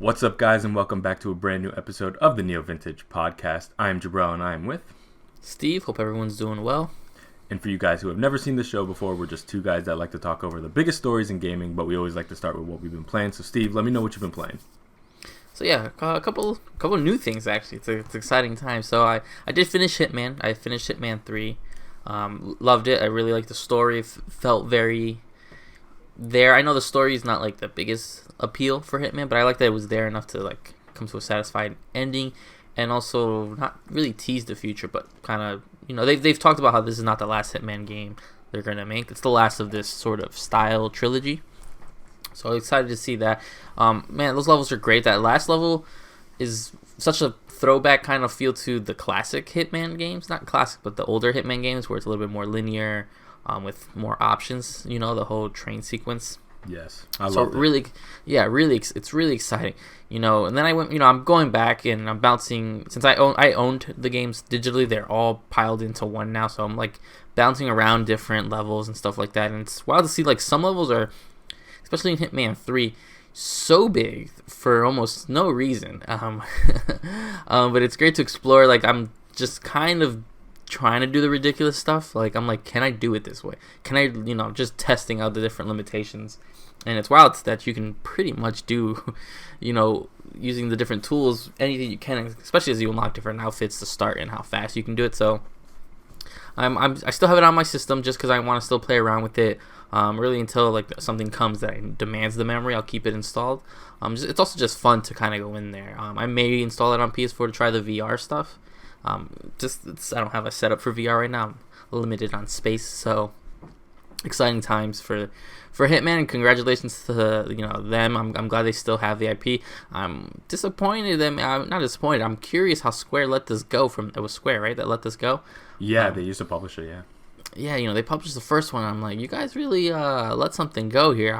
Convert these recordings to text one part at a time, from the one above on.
What's up, guys, and welcome back to a brand new episode of the NeoVintage podcast. I am Jabril, and I am with Steve. Hope everyone's doing well. And for you guys who have never seen the show before, we're just two guys that like to talk over the biggest stories in gaming, but we always like to start with what we've been playing. So, Steve, let me know what you've been playing. So yeah, a couple new things actually. It's an exciting time. So I did finish Hitman. I finished Hitman 3. Loved it. I really liked the story. Felt very there. I know the story is not like the biggest appeal for Hitman, but I like that it was there enough to like come to a satisfied ending, and also not really tease the future, but kind of, you know, they've talked about how this is not the last Hitman game they're gonna make. It's the last of this sort of style trilogy. So excited to see that. Man, those levels are great. That last level is such a throwback kind of feel to the classic Hitman games. Not classic, but the older Hitman games where it's a little bit more linear, with more options. You know, the whole train sequence. Yes, I love it. Really, yeah, really, it's really exciting. You know, and then I went. You know, I'm going back and I'm bouncing. Since I owned the games digitally, they're all piled into one now. So I'm like bouncing around different levels and stuff like that. And it's wild to see like some levels are, especially in Hitman 3, so big for almost no reason. But it's great to explore. Like, I'm just kind of trying to do the ridiculous stuff. Like, I'm like, can I do it this way? Can I, you know, just testing out the different limitations. And it's wild that you can pretty much do, you know, using the different tools, anything you can, especially as you unlock different outfits to start and how fast you can do it. So I still have it on my system just because I want to still play around with it. Really until like something comes that demands the memory, I'll keep it installed. It's also just fun to kind of go in there. I may install it on PS4 to try the VR stuff. I don't have a setup for VR right now. I'm limited on space, so exciting times for Hitman, and congratulations to them. I'm glad they still have the IP. I'm disappointed. I'm not disappointed. I'm curious how Square let this go. It was Square, right, that let this go? Yeah, they used to publish it. Yeah. Yeah, you know, they published the first one. I'm like, you guys really let something go here.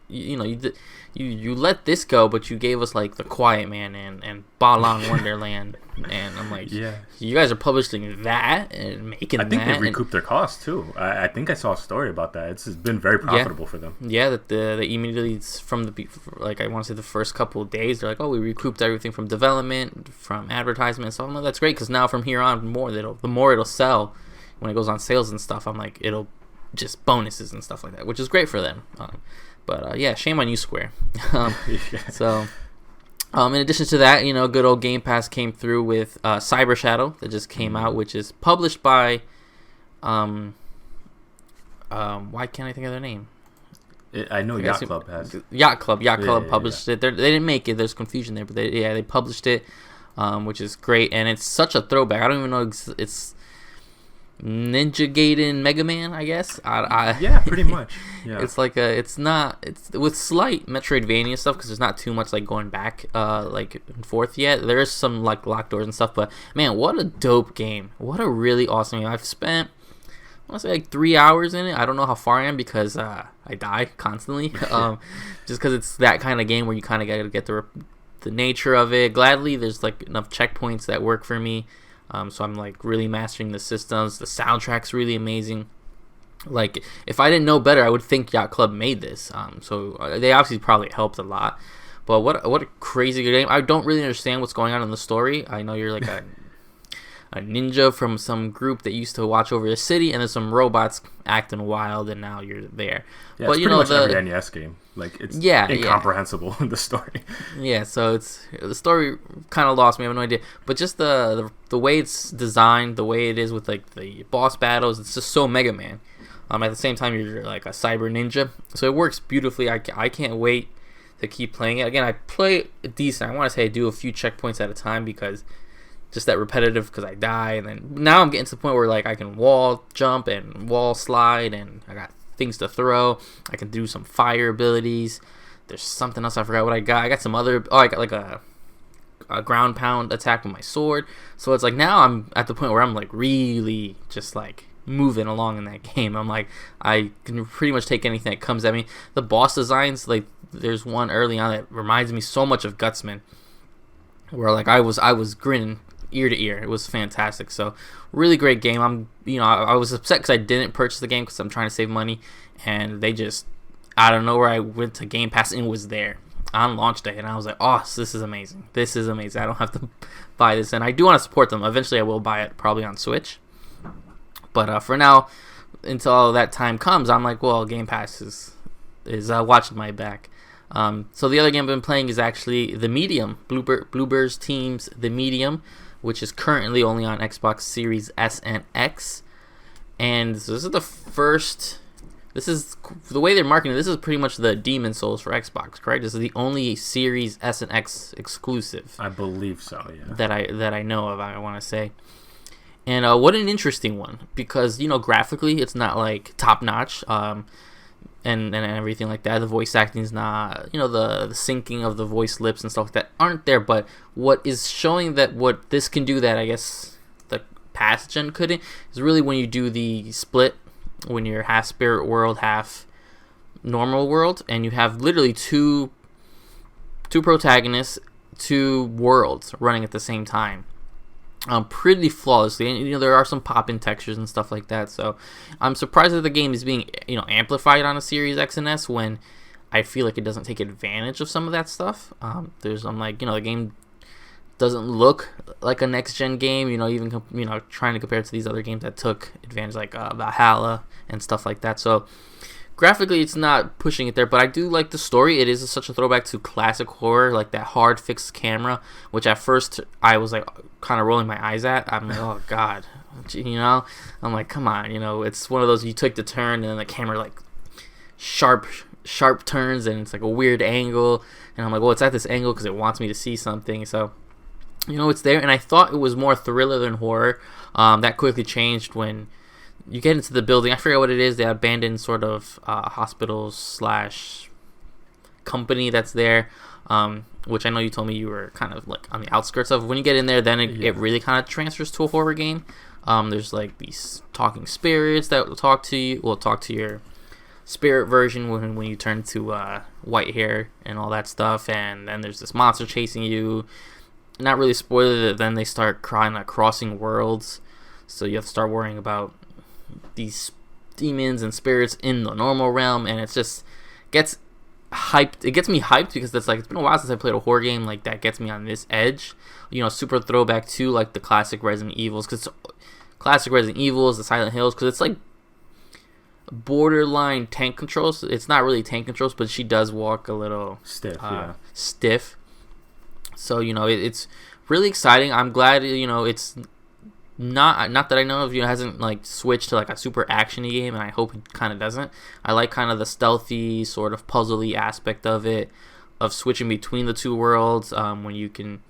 You let this go, but you gave us like The Quiet Man and Balong Wonderland, and I'm like, yeah, you guys are publishing that and making that. I think they recouped their costs too. I think I saw a story about that. It's been very profitable for them. Yeah, that they immediately from I want to say the first couple of days, they're like, oh, we recouped everything from development, from advertisement. So I'm like, that's great, because now from here on, the more it'll sell when it goes on sales and stuff. I'm like, it'll just bonuses and stuff like that, which is great for them. But yeah, shame on you, Square. So, in addition to that, you know, good old Game Pass came through with Cyber Shadow that just came out, which is published by, why can't I think of their name? I know Yacht Club has. Yacht Club published it. They didn't make it. There's confusion there, but they published it, which is great, and it's such a throwback. I don't even know it's Ninja Gaiden Mega Man, I guess. Yeah, pretty much. Yeah. It's with slight Metroidvania stuff, because there's not too much like going back like and forth yet. There is some like locked doors and stuff, but man, what a dope game! What a really awesome game. I've spent, I want to say, like 3 hours in it. I don't know how far I am because I die constantly. Just because it's that kind of game where you kind of got to get the nature of it. Gladly, there's like enough checkpoints that work for me. So I'm like really mastering the systems. The soundtrack's really amazing. Like, if I didn't know better, I would think Yacht Club made this. So they obviously probably helped a lot. But what a crazy good game. I don't really understand what's going on in the story. I know you're like a ninja from some group that used to watch over the city, and there's some robots acting wild, and now you're there. Yeah, but it's pretty much every NES game. Like, it's incomprehensible, the story. Yeah, so the story kind of lost me. I have no idea. But just the way it's designed, the way it is with like the boss battles, it's just so Mega Man. At the same time, you're like a cyber ninja, so it works beautifully. I can't wait to keep playing it. Again, I play decent. I want to say I do a few checkpoints at a time, because just that repetitive, because I die, and then now I'm getting to the point where like I can wall jump and wall slide, and I got things to throw. I can do some fire abilities. There's something else I forgot what I got. I got some other. Oh, I got like a ground pound attack with my sword. So it's like now I'm at the point where I'm like really just like moving along in that game. I'm like, I can pretty much take anything that comes at me. The boss designs, like there's one early on that reminds me so much of Gutsman, where like I was grinning ear to ear. It was fantastic. So really great game. I was upset because I didn't purchase the game because I'm trying to save money, and they just out of nowhere I went to Game Pass and it was there. on launch day, and I was like, oh, this is amazing. This is amazing. I don't have to buy this, and I do want to support them. Eventually, I will buy it, probably on Switch. But for now, until that time comes, I'm like, well, Game Pass is watching my back. So the other game I've been playing is actually The Medium, Bluebird's Team's The Medium, which is currently only on Xbox Series S and X. And so this is the first. This is the way they're marketing. This is pretty much the Demon Souls for Xbox, correct? This is the only Series S and X exclusive. I believe so. Yeah. That I know of. I want to say. And what an interesting one, because graphically it's not like top notch. And everything like that. The voice acting is not, the syncing of the voice lips and stuff like that aren't there. But what is showing that what this can do that I guess the past gen couldn't is really when you do the split, when you're half spirit world, half normal world, and you have literally two protagonists, two worlds running at the same time. Pretty flawlessly, and there are some pop-in textures and stuff like that. So I'm surprised that the game is being amplified on a Series X and S when I feel like it doesn't take advantage of some of that stuff. The game doesn't look like a next-gen game. Even trying to compare it to these other games that took advantage, like Valhalla and stuff like that. So graphically, it's not pushing it there, but I do like the story. It is such a throwback to classic horror, like that hard fixed camera, which at first I was like kind of rolling my eyes at. I'm like, oh god, I'm like, come on, it's one of those you took the turn and then the camera like sharp turns and it's like a weird angle, and I'm like, well, it's at this angle because it wants me to see something. So it's there, and I thought it was more thriller than horror. That quickly changed when you get into the building. I forget what it is. The abandoned sort of hospital / company that's there, which I know you told me you were kind of like on the outskirts of. When you get in there, then it really kind of transfers to a horror game. There's like these talking spirits that will talk to you. Will talk to your spirit version when you turn to white hair and all that stuff. And then there's this monster chasing you. Not really spoiler it. Then they start crossing worlds, so you have to start worrying about these demons and spirits in the normal realm, and it just gets hyped. It gets me hyped because it's been a while since I played a horror game like that gets me on this edge. Super throwback to like the classic Resident Evils, because classic Resident Evils, the Silent Hills, because it's like borderline tank controls. It's not really tank controls, but she does walk a little stiff. So it's really exciting. I'm glad it's not that I know of, hasn't like switched to like a super actiony game, and I hope it kind of doesn't. I like kind of the stealthy sort of puzzly aspect of it, of switching between the two worlds, when you can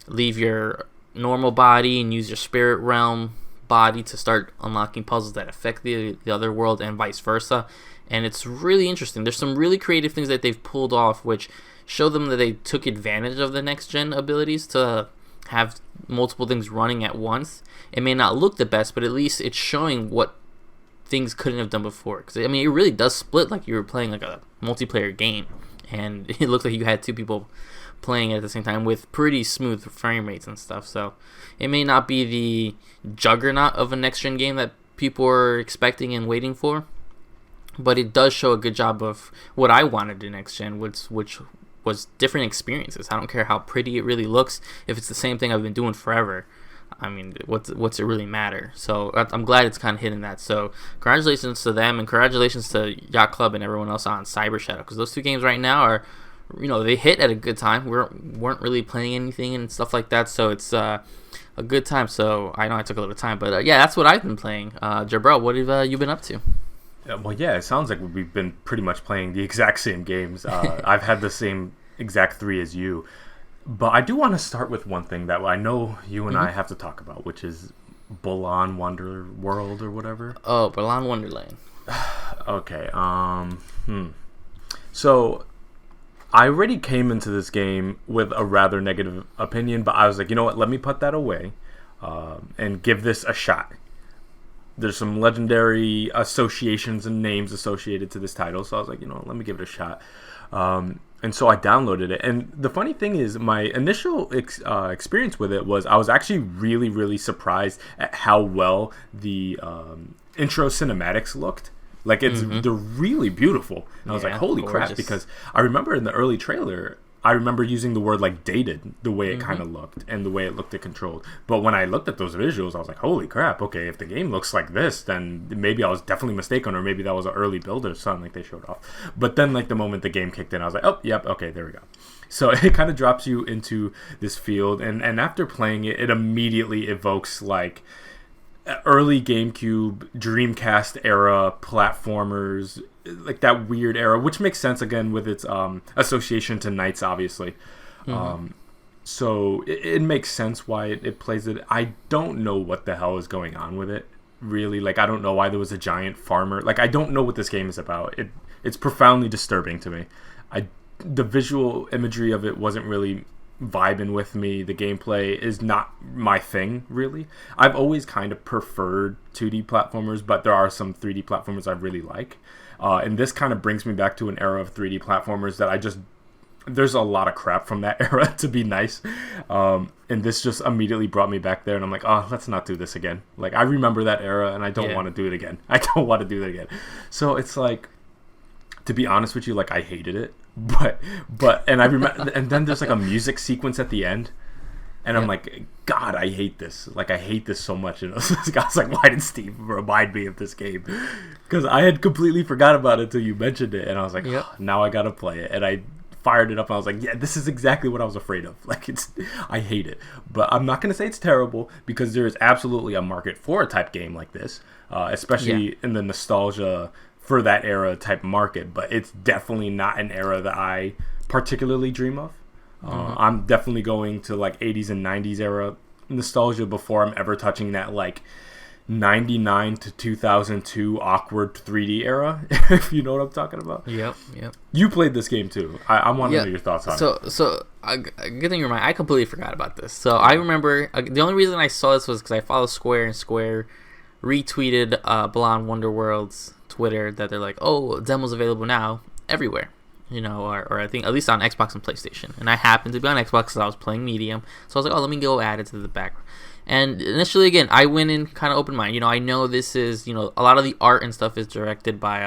leave your normal body and use your spirit realm body to start unlocking puzzles that affect the other world, and vice versa. And it's really interesting. There's some really creative things that they've pulled off, which show them that they took advantage of the next gen abilities to have multiple things running at once. It may not look the best, but at least it's showing what things couldn't have done before. Because it really does split like you were playing like a multiplayer game, and it looked like you had two people playing at the same time with pretty smooth frame rates and stuff. So it may not be the juggernaut of a next gen game that people are expecting and waiting for, but it does show a good job of what I wanted in next gen, which was different experiences. I don't care how pretty it really looks if it's the same thing I've been doing forever. I mean, what's it really matter? So I'm glad it's kind of hitting that. So congratulations to them, and congratulations to Yacht Club and everyone else on Cyber Shadow, because those two games right now are, they hit at a good time. We weren't really playing anything and stuff like that, so it's a good time. So I know I took a little time, but yeah, that's what I've been playing. Jabril, what have you been up to? Well, yeah, it sounds like we've been pretty much playing the exact same games. I've had the same exact 3 as you. But I do want to start with one thing that I know you and I have to talk about, which is Balan Wonder World or whatever. Oh, Balan Wonderland. Okay. So I already came into this game with a rather negative opinion, but I was like, you know what? Let me put that away and give this a shot. There's some legendary associations and names associated to this title, so I was like, let me give it a shot. And so I downloaded it. And the funny thing is, my initial experience with it was I was actually really, really surprised at how well the intro cinematics looked. Like they're really beautiful. And I was like, holy crap, because I remember in the early trailer, I remember using the word like dated, the way it kind of looked and the way it looked at controlled. But when I looked at those visuals, I was like, holy crap, okay, if the game looks like this, then maybe I was definitely mistaken, or maybe that was an early build or something like they showed off. But then like the moment the game kicked in, I was like, oh, yep, okay, there we go. So it kind of drops you into this field, and after playing it, it immediately evokes like early GameCube, Dreamcast era platformers, like that weird era, which makes sense again with its association to Knights, obviously. So it makes sense why it plays it. I don't know what the hell is going on with it, really. Like, I don't know why there was a giant farmer. Like, I don't know what this game is about. It's profoundly disturbing to me. The visual imagery of it wasn't really vibing with me. The gameplay is not my thing, really. I've always kind of preferred 2D platformers, but there are some 3D platformers I really like. And this kind of brings me back to an era of 3D platformers that there's a lot of crap from that era, to be nice. And this just immediately brought me back there, and I'm like, oh, let's not do this again. Like, I remember that era, and I don't want to do it again. I don't want to do that again. So it's like, to be honest with you, like, I hated it. And I remember, and then there's like a music sequence at the end, and I'm like, God, I hate this. Like, I hate this so much. And I was like, why did Steve remind me of this game? Because I had completely forgot about it until you mentioned it, and I was like, oh, now I gotta play it. And I fired it up, and I was like, yeah, this is exactly what I was afraid of. Like, I hate it. But I'm not gonna say it's terrible, because there is absolutely a market for a type game like this, especially in the nostalgia for that era type market, but it's definitely not an era that I particularly dream of. I'm definitely going to like 80s and 90s era nostalgia before I'm ever touching that like 99 to 2002 awkward 3D era, if you know what I'm talking about. Yep. You played this game too. I want to know your thoughts on it. So good thing you remind. I completely forgot about this. So I remember the only reason I saw this was because I follow Square, and Square retweeted Blonde Wonderworld's Twitter that they're like, oh, demos available now everywhere, or I think at least on Xbox and PlayStation. And I happened to be on Xbox because I was playing Medium, so I was like, oh, let me go add it to the background. And initially, again, I went in kind of open minded. I know this is, a lot of the art and stuff is directed by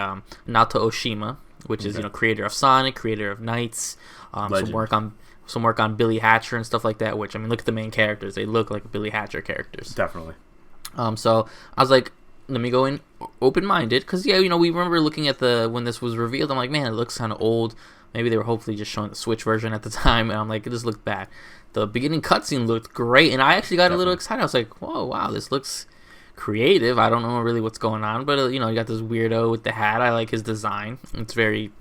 Naoto Oshima, which is creator of Sonic, creator of Knights, some work on Billy Hatcher and stuff like that. Which, I mean, look at the main characters; they look like Billy Hatcher characters. Definitely. So I was like, let me go in open-minded, because we remember looking at when this was revealed. I'm like, man, it looks kind of old. Maybe they were hopefully just showing the Switch version at the time, and I'm like, this looked bad. The beginning cutscene looked great, and I actually got a little excited. I was like, whoa, wow, this looks creative. I don't know really what's going on, but you got this weirdo with the hat. I like his design. It's very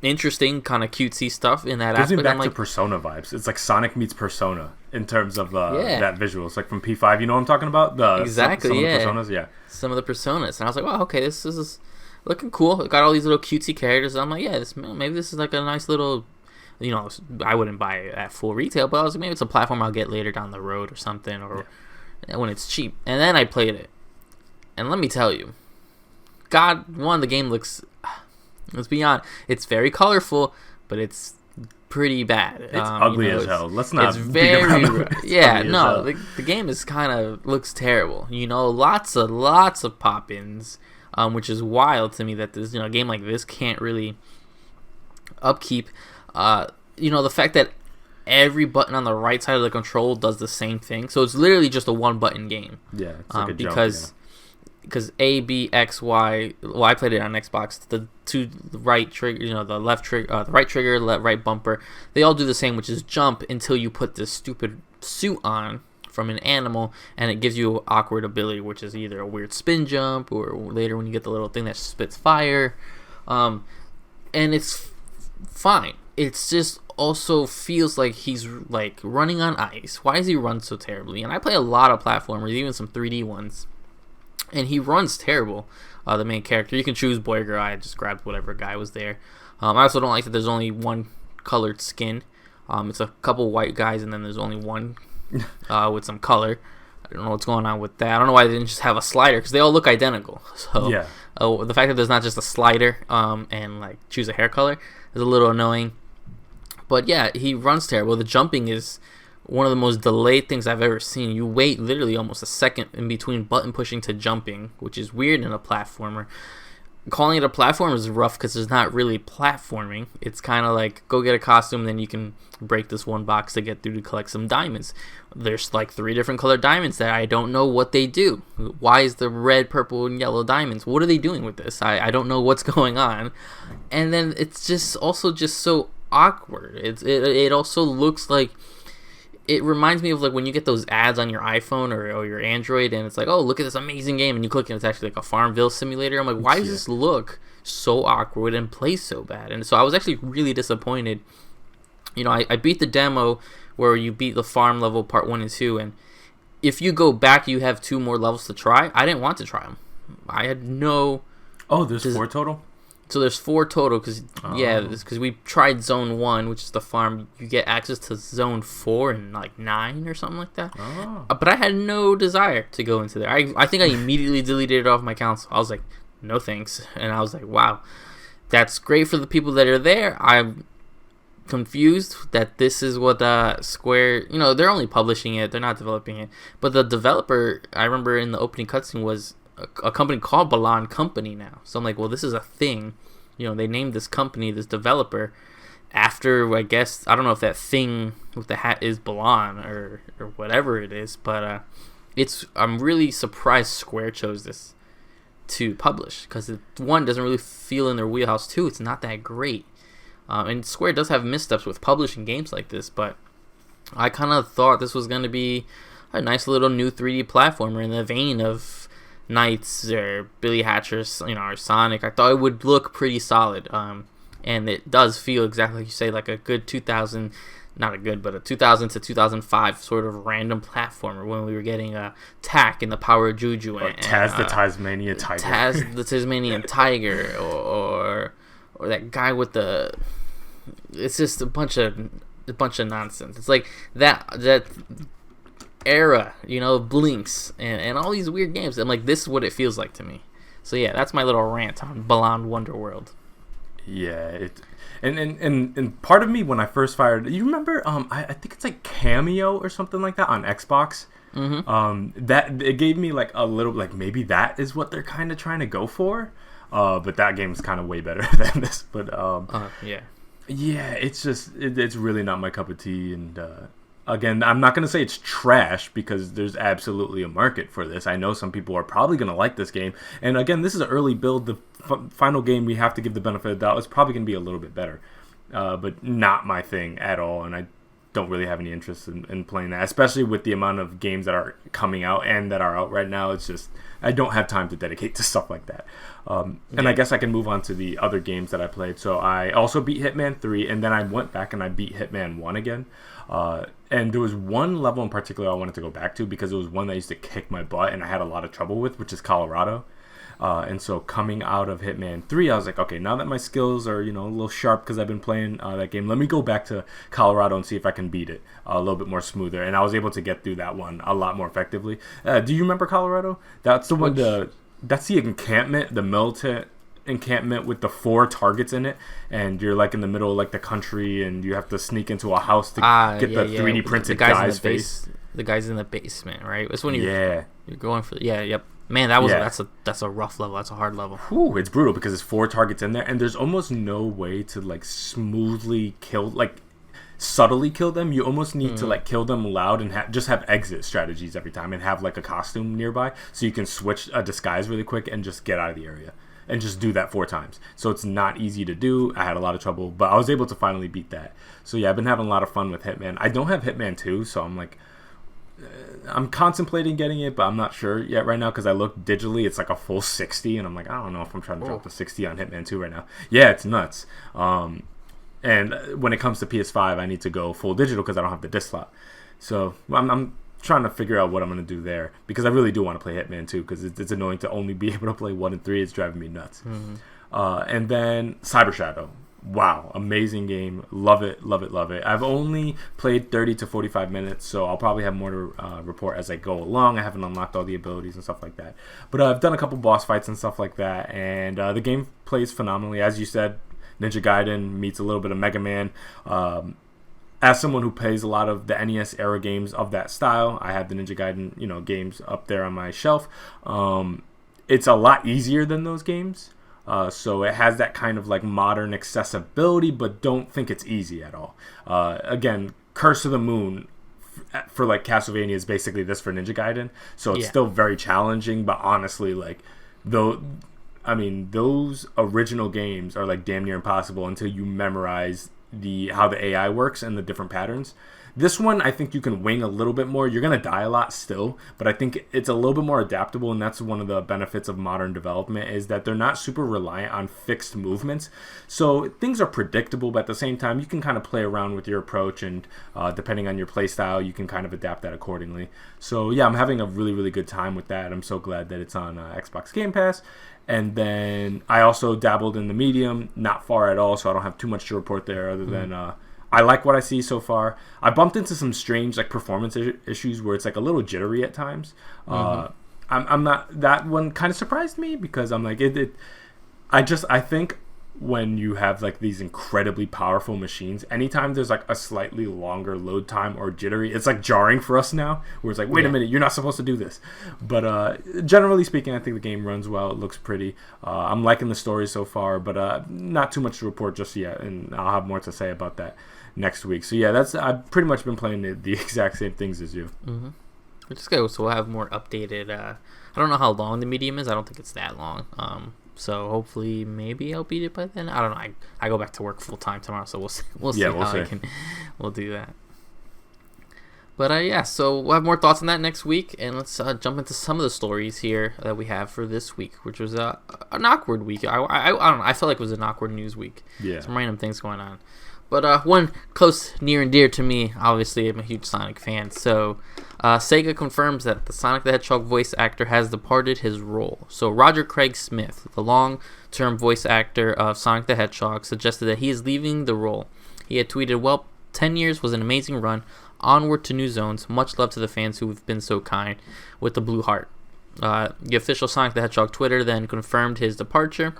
interesting, kind of cutesy stuff in that aspect. Gives me back to Persona vibes. It's like Sonic meets Persona in terms of that visual. It's like from P5. You know what I'm talking about? Exactly. Some of the Personas. Some of the Personas, and I was like, wow, okay, this is looking cool. It got all these little cutesy characters. I'm like, yeah, maybe this is like a nice little. I wouldn't buy it at full retail, but I was like, maybe it's a platform I'll get later down the road or something, or when it's cheap. And then I played it, and let me tell you, the game looks. Let's be honest, it's very colorful, but it's pretty bad. It's ugly as hell. Let's not. It's very the game is kind of looks terrible. Lots of pop-ins, which is wild to me that this a game like this can't really upkeep. The fact that every button on the right side of the control does the same thing, so it's literally just a one-button game. Yeah, it's like a because A, B, X, Y. Well, I played it on Xbox. The right trigger, the left trigger, the right trigger, right bumper. They all do the same, which is jump until you put this stupid suit on from an animal, and it gives you an awkward ability, which is either a weird spin jump, or later when you get the little thing that spits fire. And it's fine. It's just also feels like he's like running on ice. Why does he run so terribly? And I play a lot of platformers, even some 3D ones. And he runs terrible, the main character. You can choose boy or girl. I just grabbed whatever guy was there. I also don't like that there's only one colored skin. It's a couple white guys, and then there's only one with some color. I don't know what's going on with that. I don't know why they didn't just have a slider, because they all look identical. So the fact that there's not just a slider and like choose a hair color is a little annoying. But yeah, he runs terrible. The jumping is one of the most delayed things I've ever seen. You wait literally almost a second in between button pushing to jumping, which is weird in a platformer. calling it a platform is rough because it's not really platforming. It's kind of like go get a costume, then you can break this one box to get through to collect some diamonds. There's like 3 different colored diamonds that I don't know what they do. Why is the red, purple, and yellow diamonds? What are they doing with this? I don't know what's going on. And then it's just also just so awkward. It also looks like, it reminds me of like when you get those ads on your iPhone or your Android, and it's like, oh, look at this amazing game, and you click and it's actually like a Farmville simulator. I'm like, why does this look so awkward and play so bad? And so I was actually really disappointed. You know, I beat the demo where you beat the farm level part 1 and 2, and if you go back, you have 2 more levels to try. I didn't want to try them. I had no... Oh, there's 4 total? So there's 4 total, because we tried Zone 1, which is the farm. You get access to Zone 4 and like 9 or something like that. But I had no desire to go into there. I think I immediately deleted it off my console. I was like, no thanks. And I was like, wow, that's great for the people that are there. I'm confused that this is what Square, you know, they're only publishing it, they're not developing it. But the developer, I remember in the opening cutscene, was a company called Balan Company now. So I'm like, well, this is a thing. You know, they named this company, this developer, after, I guess, I don't know if that thing with the hat is Balan or whatever it is, but I'm really surprised Square chose this to publish, because 1 doesn't really feel in their wheelhouse, 2 it's not that great. And Square does have missteps with publishing games like this, but I kind of thought this was going to be a nice little new 3D platformer in the vein of Knights or Billy Hatcher, you know, or Sonic. I thought it would look pretty solid, and it does feel exactly like you say, like a good 2000 to 2005 sort of random platformer when we were getting Tak and the Power of Juju, or Taz the Tasmanian Tiger, Taz the Tasmanian Tiger, or that guy with the. It's just a bunch of nonsense. It's like that era, you know, Blinks and all these weird games. I'm like, this is what it feels like to me. So yeah, that's my little rant on Balan Wonderworld. Yeah, and part of me when I first fired, you remember, I think it's like Cameo or something like that on Xbox. That it gave me like a little, like, maybe that is what they're kind of trying to go for. But that game is kind of way better than this. But yeah, it's just it's really not my cup of tea. And again, I'm not gonna say it's trash, because there's absolutely a market for this. I know some people are probably gonna like this game. And again, this is an early build. The final game, we have to give the benefit of the doubt. It's probably gonna be a little bit better, but not my thing at all. And I don't really have any interest in playing that, especially with the amount of games that are coming out and that are out right now. It's just, I don't have time to dedicate to stuff like that. And I guess I can move on to the other games that I played. So I also beat Hitman 3, and then I went back and I beat Hitman 1 again. And there was one level in particular I wanted to go back to, because it was one that used to kick my butt and I had a lot of trouble with, which is Colorado. And so coming out of Hitman 3, I was like, okay, now that my skills are, you know, a little sharp because I've been playing that game, let me go back to Colorado and see if I can beat it a little bit more smoother. And I was able to get through that one a lot more effectively. Do you remember Colorado? That's the one, that's the encampment, the militant encampment with the 4 targets in it, and you're like in the middle of like the country, and you have to sneak into a house to get the 3D printed guy's face. The guy's in the basement, right? It's when you're going for yep. Man, that's a rough level. That's a hard level. Ooh, it's brutal because there's 4 targets in there, and there's almost no way to like smoothly kill, like subtly kill them. You almost need to like kill them loud and just have exit strategies every time, and have like a costume nearby so you can switch a disguise really quick and just get out of the area. And just do that 4 times. So it's not easy to do. I had a lot of trouble, but I was able to finally beat that. So yeah, I've been having a lot of fun with Hitman. I don't have Hitman 2, so I'm like, I'm contemplating getting it, but I'm not sure yet right now, because I look digitally, it's like a full 60, and I'm like, I don't know if I'm trying to drop the 60 on Hitman 2 right now. Yeah, it's nuts. And when it comes to PS5, I need to go full digital because I don't have the disc slot. So I'm trying to figure out what I'm going to do there, because I really do want to play Hitman 2, because it's annoying to only be able to play 1 and 3. It's driving me nuts. And then Cyber Shadow. Wow, amazing game. Love it, love it, love it. I've only played 30 to 45 minutes, so I'll probably have more to report as I go along. I haven't unlocked all the abilities and stuff like that. But I've done a couple boss fights and stuff like that, and the game plays phenomenally. As you said, Ninja Gaiden meets a little bit of Mega Man. As someone who plays a lot of the NES era games of that style, I have the Ninja Gaiden, games up there on my shelf. It's a lot easier than those games. So it has that kind of like modern accessibility, but don't think it's easy at all. Again, Curse of the Moon for like Castlevania is basically this for Ninja Gaiden, so it's still very challenging. But honestly, like those original games are like damn near impossible until you memorize how the AI works and the different patterns. This one, I think you can wing a little bit more. You're going to die a lot still, but I think it's a little bit more adaptable, and that's one of the benefits of modern development, is that they're not super reliant on fixed movements. So things are predictable, but at the same time, you can kind of play around with your approach, and depending on your play style, you can kind of adapt that accordingly. So yeah, I'm having a really, really good time with that. I'm so glad that it's on Xbox Game Pass. And then I also dabbled in the medium, not far at all, so I don't have too much to report there other than... I like what I see so far. I bumped into some strange like performance issues where it's like a little jittery at times. I'm not, that one kind of surprised me because I'm like I think when you have like these incredibly powerful machines, anytime there's like a slightly longer load time or jittery, it's like jarring for us now, where it's like, wait a minute, you're not supposed to do this. But generally speaking, I think the game runs well. It looks pretty. I'm liking the story so far, but not too much to report just yet, and I'll have more to say about that next week. So yeah, I've pretty much been playing the exact same things as you. Which is good. So we'll have more updated. I don't know how long the medium is. I don't think it's that long. So hopefully, maybe I'll beat it by then. I don't know. I go back to work full time tomorrow, so we'll see. We'll see we'll do that. But so we'll have more thoughts on that next week, and let's jump into some of the stories here that we have for this week, which was an awkward week. I don't know. I felt like it was an awkward news week. Yeah. Some random things going on. But one close, near and dear to me, obviously I'm a huge Sonic fan, so Sega confirms that the Sonic the Hedgehog voice actor has departed his role. So Roger Craig Smith, the long-term voice actor of Sonic the Hedgehog, suggested that he is leaving the role. He had tweeted, "Well, 10 years was an amazing run. Onward to new zones. Much love to the fans who have been so kind," with the blue heart. The official Sonic the Hedgehog Twitter then confirmed his departure.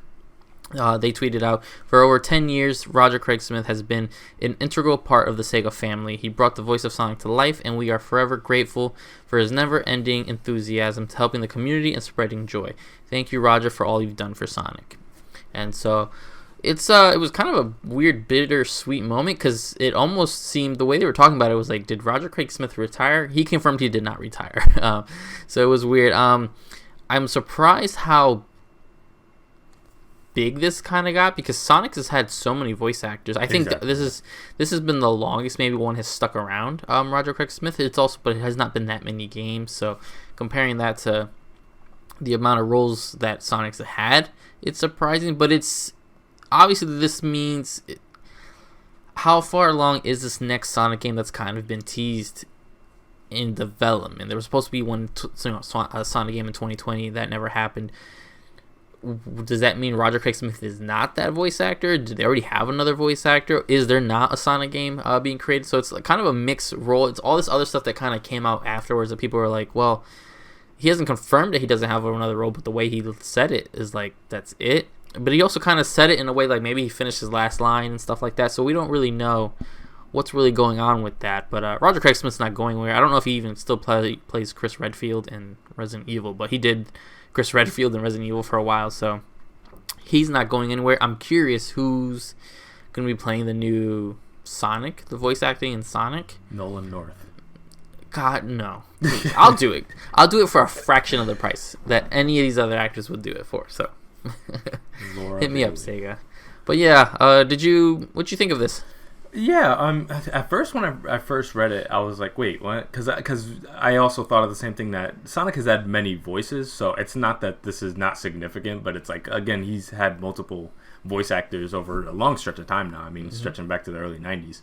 They tweeted out, "For over 10 years, Roger Craig Smith has been an integral part of the Sega family. He brought the voice of Sonic to life, and we are forever grateful for his never-ending enthusiasm to helping the community and spreading joy. Thank you, Roger, for all you've done for Sonic." And so it was kind of a weird, bittersweet moment, because it almost seemed, the way they were talking about it was like, did Roger Craig Smith retire? He confirmed he did not retire. So it was weird. I'm surprised how big this kind of got, because Sonic has had so many voice actors. I think this has been the longest maybe one has stuck around. Roger Craig Smith. But it has not been that many games. So comparing that to the amount of roles that Sonic's had, it's surprising. But it's obviously, this means how far along is this next Sonic game that's kind of been teased in development? There was supposed to be a Sonic game in 2020 that never happened. Does that mean Roger Craig Smith is not that voice actor? Do they already have another voice actor? Is there not a Sonic game being created? So it's kind of a mixed role. It's all this other stuff that kind of came out afterwards that people were like, well, he hasn't confirmed that he doesn't have another role, but the way he said it is like, that's it. But he also kind of said it in a way like maybe he finished his last line and stuff like that. So we don't really know what's really going on with that. But Roger Craig Smith's not going anywhere. I don't know if he even still plays Chris Redfield in Resident Evil, but he did Chris Redfield in Resident Evil for a while, so he's not going anywhere. I'm curious who's going to be playing the new Sonic, the voice acting in Sonic. Nolan North. God, no. Please. I'll do it. I'll do it for a fraction of the price that any of these other actors would do it for. So hit me up, Sega. But yeah, what'd you think of this? Yeah, at first when I first read it, I was like, wait, what? Because I also thought of the same thing, that Sonic has had many voices, so it's not that this is not significant, but it's like, again, he's had multiple voice actors over a long stretch of time now. I mean, stretching back to the early 90s.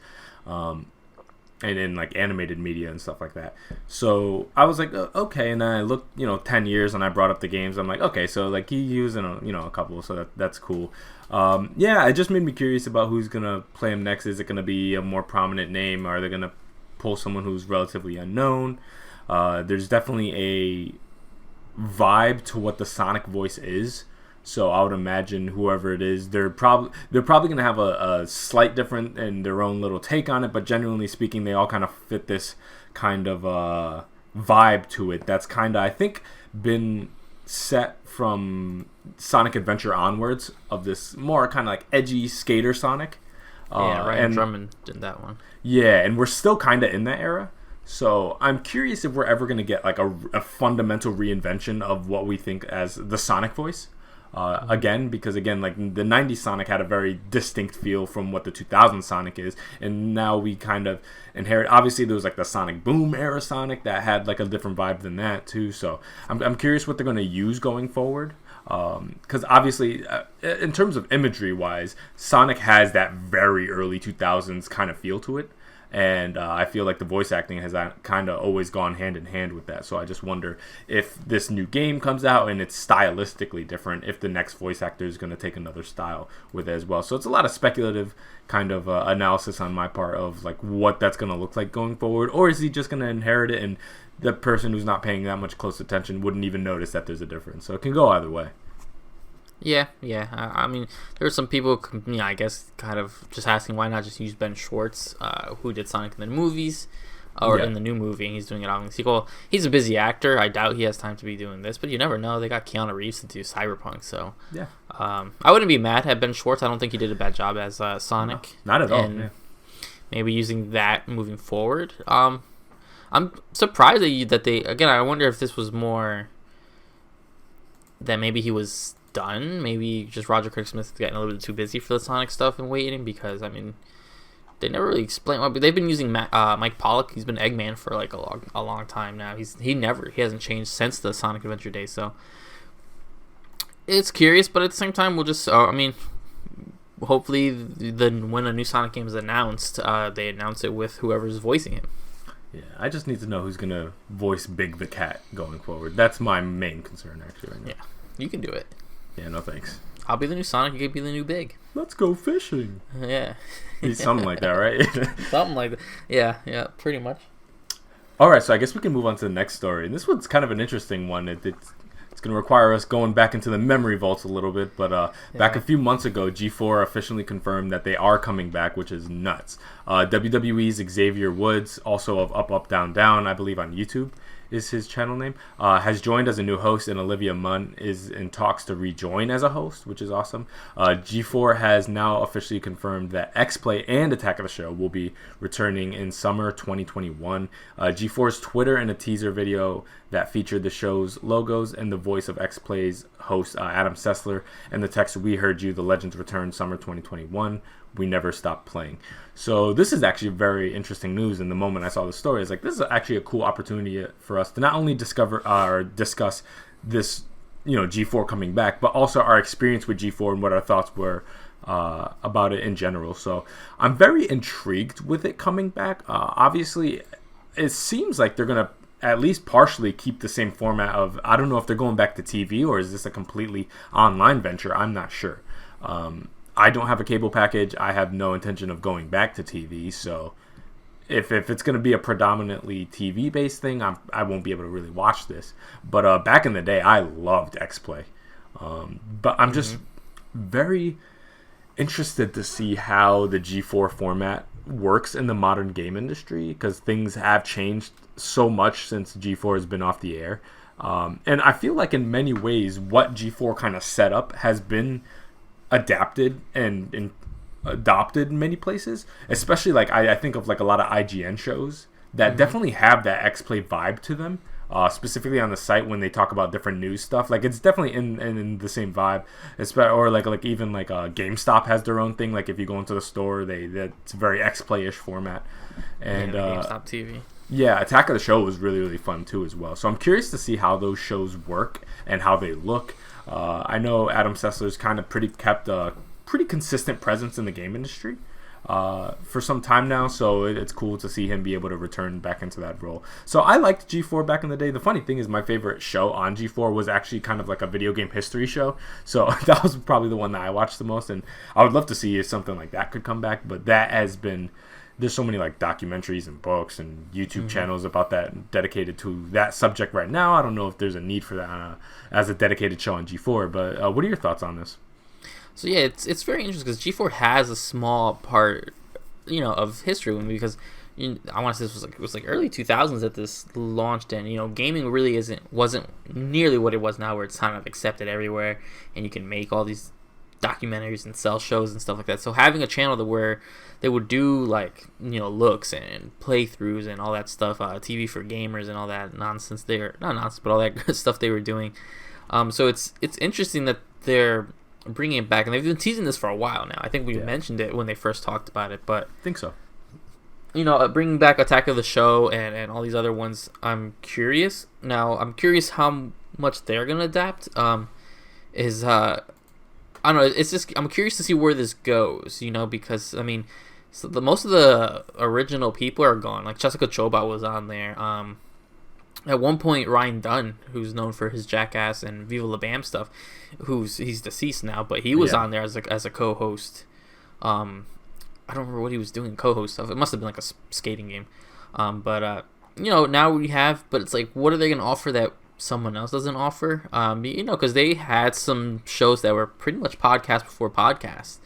And in like animated media and stuff like that. So I was like, okay, and then I looked, 10 years, and I brought up the games. I'm like, okay, so like he used in a couple, so that's cool. Yeah, it just made me curious about who's gonna play him next. Is it gonna be a more prominent name? Or are they gonna pull someone who's relatively unknown? There's definitely a vibe to what the Sonic voice is. So I would imagine whoever it is, they're probably going to have a slight different and their own little take on it. But genuinely speaking, they all kind of fit this kind of vibe to it. That's kind of, I think, been set from Sonic Adventure onwards of this more kind of like edgy skater Sonic. Ryan Drummond did that one. Yeah, and we're still kind of in that era. So I'm curious if we're ever going to get like a fundamental reinvention of what we think as the Sonic voice. Again, because again, like the 90s Sonic had a very distinct feel from what the 2000s Sonic is, and now we kind of inherit. Obviously, there was like the Sonic Boom era Sonic that had like a different vibe than that too. So I'm curious what they're going to use going forward. Because obviously, in terms of imagery wise, Sonic has that very early 2000s kind of feel to it. And I feel like the voice acting has kind of always gone hand in hand with that. So I just wonder if this new game comes out and it's stylistically different, if the next voice actor is going to take another style with it as well. So it's a lot of speculative kind of analysis on my part of like what that's going to look like going forward. Or is he just going to inherit it and the person who's not paying that much close attention wouldn't even notice that there's a difference? So it can go either way. Yeah. I mean, there are some people, I guess, kind of just asking why not just use Ben Schwartz, who did Sonic in the movies, or in the new movie, and he's doing it on the sequel. He's a busy actor. I doubt he has time to be doing this, but you never know. They got Keanu Reeves to do Cyberpunk, so yeah. I wouldn't be mad at Ben Schwartz. I don't think he did a bad job as Sonic. No, not at all. Yeah. Maybe using that moving forward. I'm surprised that they again. I wonder if this was more that maybe he was done. Maybe just Roger Craig Smith getting a little bit too busy for the Sonic stuff and waiting, because I mean they never really explain. Well, they've been using Mike Pollock. He's been Eggman for like a long time now. He hasn't changed since the Sonic Adventure days. So it's curious, but at the same time, we'll just hopefully when a new Sonic game is announced, they announce it with whoever's voicing him. Yeah, I just need to know who's gonna voice Big the Cat going forward. That's my main concern actually right now. Yeah, you can do it. Yeah, no thanks. I'll be the new Sonic, you can be the new Big. Let's go fishing. Yeah. Something like that, right? Something like that. Yeah, pretty much. Alright, so I guess we can move on to the next story. And this one's kind of an interesting one. It's going to require us going back into the memory vaults a little bit. But back a few months ago, G4 officially confirmed that they are coming back, which is nuts. WWE's Xavier Woods, also of Up, Up, Down, Down, I believe on YouTube is his channel name, has joined as a new host, and Olivia Munn is in talks to rejoin as a host, which is awesome. G4 has now officially confirmed that X-Play and Attack of the Show will be returning in summer 2021. G4's Twitter and a teaser video that featured the show's logos and the voice of X-Play's host Adam Sessler, and the text, "We heard you, the legends return summer 2021. We never stopped playing." So this is actually very interesting news. And the moment I saw the story, I was like, this is actually a cool opportunity for us to not only discover or discuss this, G4 coming back, but also our experience with G4 and what our thoughts were about it in general. So I'm very intrigued with it coming back. Obviously, it seems like they're going to at least partially keep the same format of, I don't know if they're going back to TV or is this a completely online venture. I'm not sure. I don't have a cable package. I have no intention of going back to TV. So if it's going to be a predominantly TV-based thing, I won't be able to really watch this. But back in the day, I loved X-Play. But I'm just very interested to see how the G4 format works in the modern game industry, because things have changed so much since G4 has been off the air. And I feel like in many ways, what G4 kind of set up has been adapted and adopted in many places, especially like I think of like a lot of IGN shows that definitely have that X-Play vibe to them, specifically on the site when they talk about different news stuff. Like it's definitely in the same vibe, or like even like GameStop has their own thing. Like if you go into the store, that's very X-Play-ish format. And GameStop TV. Yeah, Attack of the Show was really, really fun too as well. So I'm curious to see how those shows work and how they look. I know Adam Sessler's kind of kept a pretty consistent presence in the game industry for some time now, so it's cool to see him be able to return back into that role. So I liked G4 back in the day. The funny thing is my favorite show on G4 was actually kind of like a video game history show, so that was probably the one that I watched the most, and I would love to see if something like that could come back, but that has been... There's so many like documentaries and books and YouTube channels about that dedicated to that subject right now. I don't know if there's a need for that as a dedicated show on G4, but what are your thoughts on this? So yeah, it's very interesting because G4 has a small part, of history because I want to say this was like early 2000s that this launched, and gaming really wasn't nearly what it was now, where it's kind of accepted everywhere, and you can make all these documentaries and sell shows and stuff like that. So having a channel where they would do like looks and playthroughs and all that stuff, TV for gamers and all that nonsense, not nonsense, but all that good stuff they were doing. So it's interesting that they're bringing it back, and they've been teasing this for a while now. I think we mentioned it when they first talked about it, but I think so. Bringing back Attack of the Show and all these other ones, I'm curious. Now, I'm curious how much they're gonna adapt. I don't know. It's just I'm curious to see where this goes. Because most of the original people are gone. Like Jessica Chobot was on there. At one point, Ryan Dunn, who's known for his Jackass and Viva La Bam stuff, he's deceased now, but he was on there as a co-host. I don't remember what he was doing co-host stuff. It must have been like a skating game. But now we have. But it's like, what are they gonna offer that someone else doesn't offer? Because they had some shows that were pretty much podcast before podcast,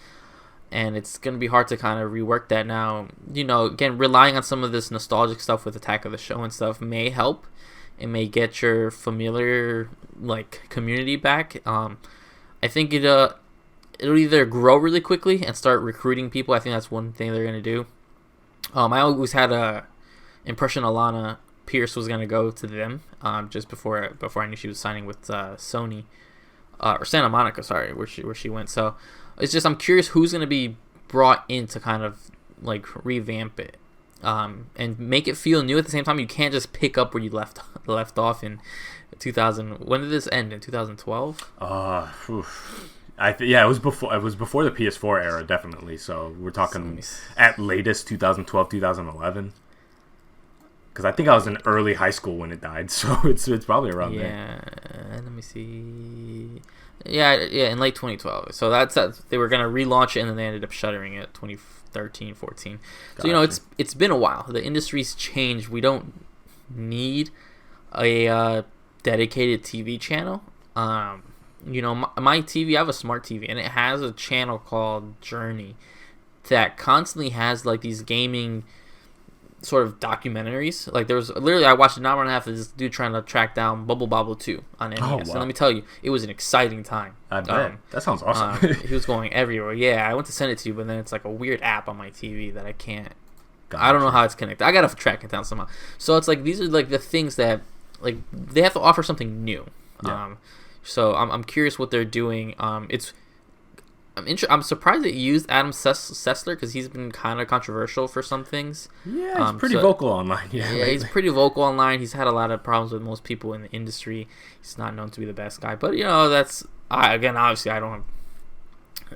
and it's gonna be hard to kind of rework that now. Again, relying on some of this nostalgic stuff with Attack of the Show and stuff may help. It may get your familiar community back. I think it'll either grow really quickly and start recruiting people. I think that's one thing they're gonna do. I always had a impression Alana Pierce was gonna go to them. Just before I knew she was signing with Sony or Santa Monica, sorry, where she went. So it's just I'm curious who's gonna be brought in to kind of revamp it. And make it feel new at the same time. You can't just pick up where you left off in 2000. When did this end? In 2012? It was before the PS4 era, definitely. So we're talking at latest 2012, 2011. Because I think I was in early high school when it died, so it's probably around there. Yeah, let me see. Yeah, in late 2012. So that's they were gonna relaunch it, and then they ended up shuttering it 2013, 14. Gotcha. So it's been a while. The industry's changed. We don't need a dedicated TV channel. My TV, I have a smart TV, and it has a channel called Journey that constantly has these gaming sort of documentaries. There was literally, I watched an hour and a half of this dude trying to track down Bubble Bobble 2 on NES. Oh, wow. And let me tell you, it was an exciting time. I bet. That sounds awesome. He was going everywhere. Yeah, I went to send it to you, but then it's a weird app on my TV that I can't. Gotcha. I don't know how it's connected. I gotta track it down somehow. So it's these are the things that they have to offer something new. Yeah. So I'm curious what they're doing. I'm surprised it used Adam Sessler because he's been kind of controversial for some things. Yeah, he's pretty vocal online. Yeah, he's pretty vocal online. He's had a lot of problems with most people in the industry. He's not known to be the best guy, but that's obviously I don't.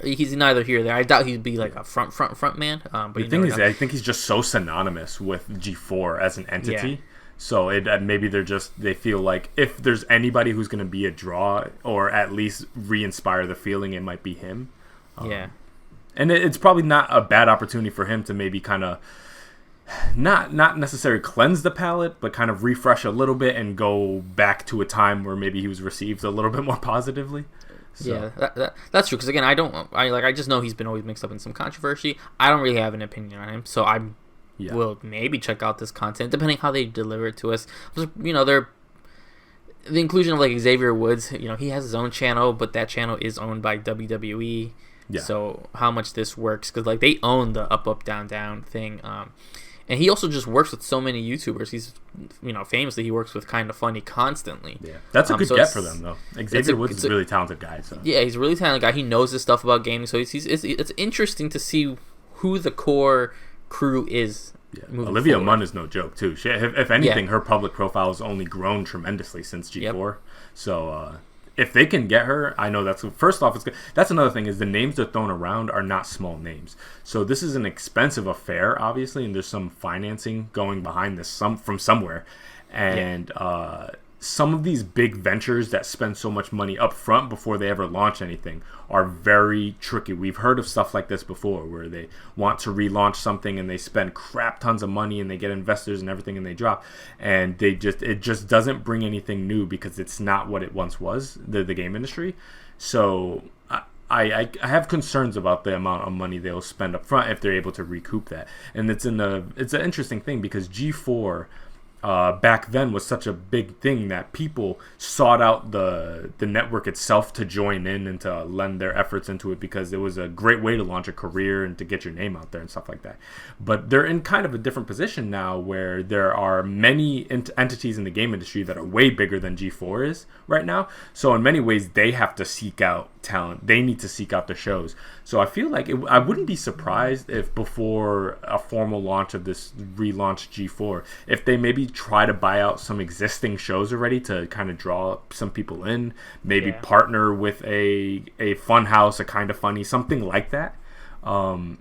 He's neither here nor there. I doubt he'd be a front man. But the thing is, I think he's just so synonymous with G4 as an entity. Yeah. So maybe they feel like if there's anybody who's going to be a draw or at least re-inspire the feeling, it might be him. Yeah. And it's probably not a bad opportunity for him to maybe kind of not necessarily cleanse the palate, but kind of refresh a little bit and go back to a time where maybe he was received a little bit more positively. So. Yeah, that's true. Because again, I just know he's been always mixed up in some controversy. I don't really have an opinion on him, so I will maybe check out this content depending how they deliver it to us. The inclusion of Xavier Woods. He has his own channel, but that channel is owned by WWE. Yeah. So how much this works, because they own the up down down thing, and he also just works with so many YouTubers. He's famously he works with Kinda Funny constantly. Yeah, that's a good get for them though. Xavier Woods is a really talented guy. So yeah, he's a really talented guy. He knows his stuff about gaming. So it's interesting to see who the core crew is. Yeah. Olivia Munn is no joke too. If anything, her public profile has only grown tremendously since G4. Yep. So. If they can get her, I know that's first off. That's another thing is the names they're throwing around are not small names. So this is an expensive affair, obviously, and there's some financing going behind this from somewhere, and some of these big ventures that spend so much money up front before they ever launch anything are very tricky. We've heard of stuff like this before where they want to relaunch something and they spend crap tons of money and they get investors and everything and they drop, and it just doesn't bring anything new because it's not what it once was, the game industry. So I have concerns about the amount of money they'll spend up front if they're able to recoup that. And it's an interesting thing because G4 back then was such a big thing that people sought out the network itself to join in and to lend their efforts into it because it was a great way to launch a career and to get your name out there and stuff like that. But they're in kind of a different position now where there are many entities in the game industry that are way bigger than G4 is right now. So in many ways, they have to seek out talent. They need to seek out the shows. So I feel like I wouldn't be surprised if before a formal launch of this relaunched G4, if they maybe try to buy out some existing shows already to kind of draw some people in, maybe partner with a fun house, a Kind of Funny, something like that. Or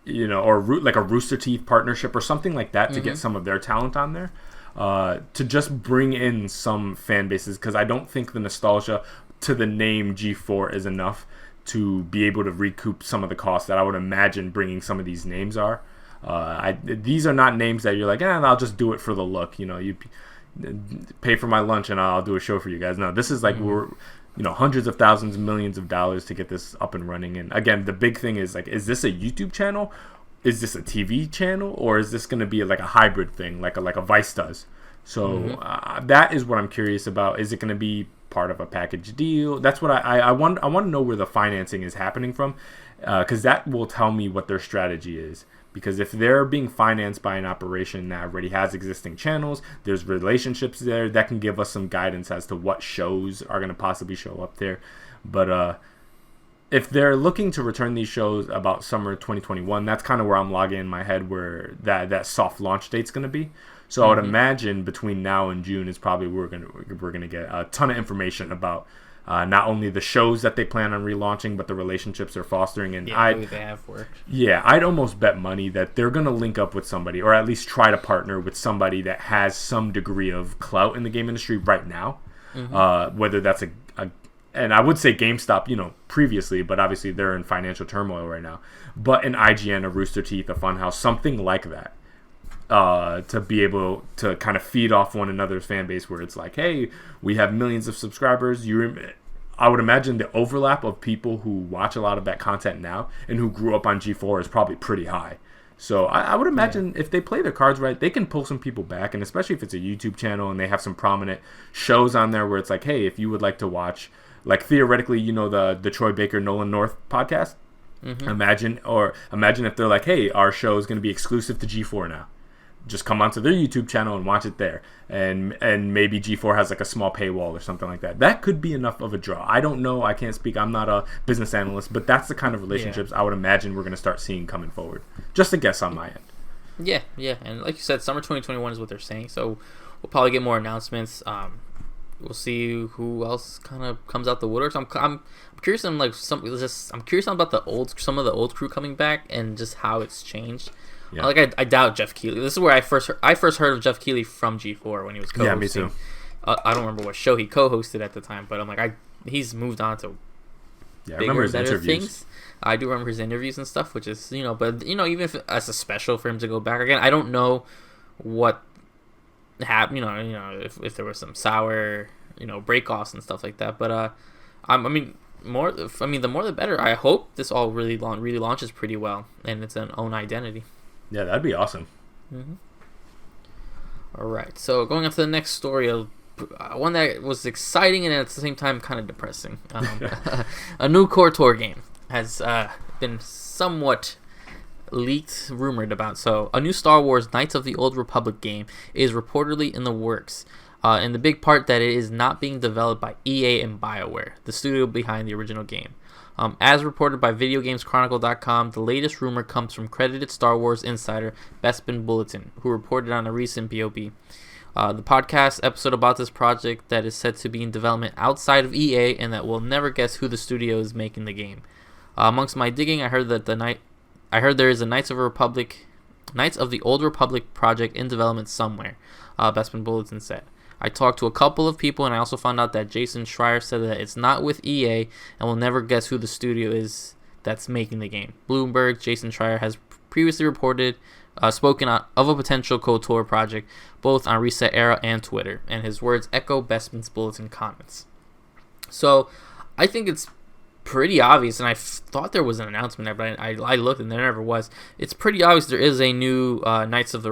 like a Rooster Teeth partnership or something like that to get some of their talent on there. To just bring in some fan bases, because I don't think the nostalgia to the name G4 is enough to be able to recoup some of the costs that I would imagine bringing some of these names are. These are not names that you're like, I'll just do it for the look. You pay for my lunch and I'll do a show for you guys. No, this is like we're hundreds of thousands, millions of dollars to get this up and running. And again, the big thing is like, is this a YouTube channel? Is this a TV channel? Or is this going to be like a hybrid thing, like a Vice does? So that is what I'm curious about. Is it going to be part of a package deal? That's what I want to know where the financing is happening from, because that will tell me what their strategy is. Because if they're being financed by an operation that already has existing channels, there's relationships there that can give us some guidance as to what shows are going to possibly show up there. But if they're looking to return these shows about summer 2021, that's kind of where I'm logging in my head where that soft launch date's going to be. So I would imagine between now and June is probably we're gonna get a ton of information about not only the shows that they plan on relaunching, but the relationships they're fostering. And they have worked. Yeah, I'd almost bet money that they're gonna link up with somebody, or at least try to partner with somebody that has some degree of clout in the game industry right now. Whether that's and I would say GameStop, previously, but obviously they're in financial turmoil right now. But an IGN, a Rooster Teeth, a Funhouse, something like that. To be able to kind of feed off one another's fan base where it's like, hey, we have millions of subscribers. I would imagine the overlap of people who watch a lot of that content now and who grew up on G4 is probably pretty high. So I would imagine if they play their cards right, they can pull some people back. And especially if it's a YouTube channel and they have some prominent shows on there where it's like, hey, if you would like to watch, like theoretically, the Troy Baker, Nolan North podcast. Imagine if they're like, hey, our show is going to be exclusive to G4 now. Just come onto their YouTube channel and watch it there. And maybe G4 has like a small paywall or something like that. That could be enough of a draw. I don't know. I can't speak. I'm not a business analyst, but that's the kind of relationships I would imagine we're going to start seeing coming forward. Just a guess on my end. Yeah. And like you said, summer 2021 is what they're saying. So we'll probably get more announcements. We'll see who else kind of comes out the woodworks. I'm curious. I'm curious about some of the old crew coming back and just how it's changed. Yeah. I doubt Jeff Keighley. This is where I first heard of Jeff Keighley from G4 when he was co-hosting. Yeah, me too. I don't remember what show he co-hosted at the time, but I'm like, he's moved on to bigger and better things. I do remember his interviews and stuff, which is but even if as a special for him to go back again, I don't know what happened. If there was some sour break-offs and stuff like that. But the more the better. I hope this all really launches pretty well and it's an own identity. Yeah, that'd be awesome. All right, so going on to the next story, one that was exciting and at the same time kind of depressing. A new KOTOR game has been somewhat leaked, rumored about. So a new Star Wars Knights of the Old Republic game is reportedly in the works. And the big part that it is not being developed by EA and BioWare, the studio behind the original game. As reported by VideoGamesChronicle.com, the latest rumor comes from credited Star Wars insider Bespin Bulletin, who reported on a recent BOB. The podcast episode about this project that is said to be in development outside of EA and that will never guess who the studio is making the game. Amongst my digging, I heard there is a Knights of the Old Republic project in development somewhere, Bespin Bulletin said. I talked to a couple of people, and I also found out that Jason Schreier said that it's not with EA and will never guess who the studio is that's making the game. Bloomberg, Jason Schreier has previously spoken of a potential KOTOR project, both on Reset Era and Twitter, and his words echo Bespin's Bulletin comments. So, I think it's pretty obvious, and I thought there was an announcement there, but I looked and there never was. It's pretty obvious there is a new Knights of the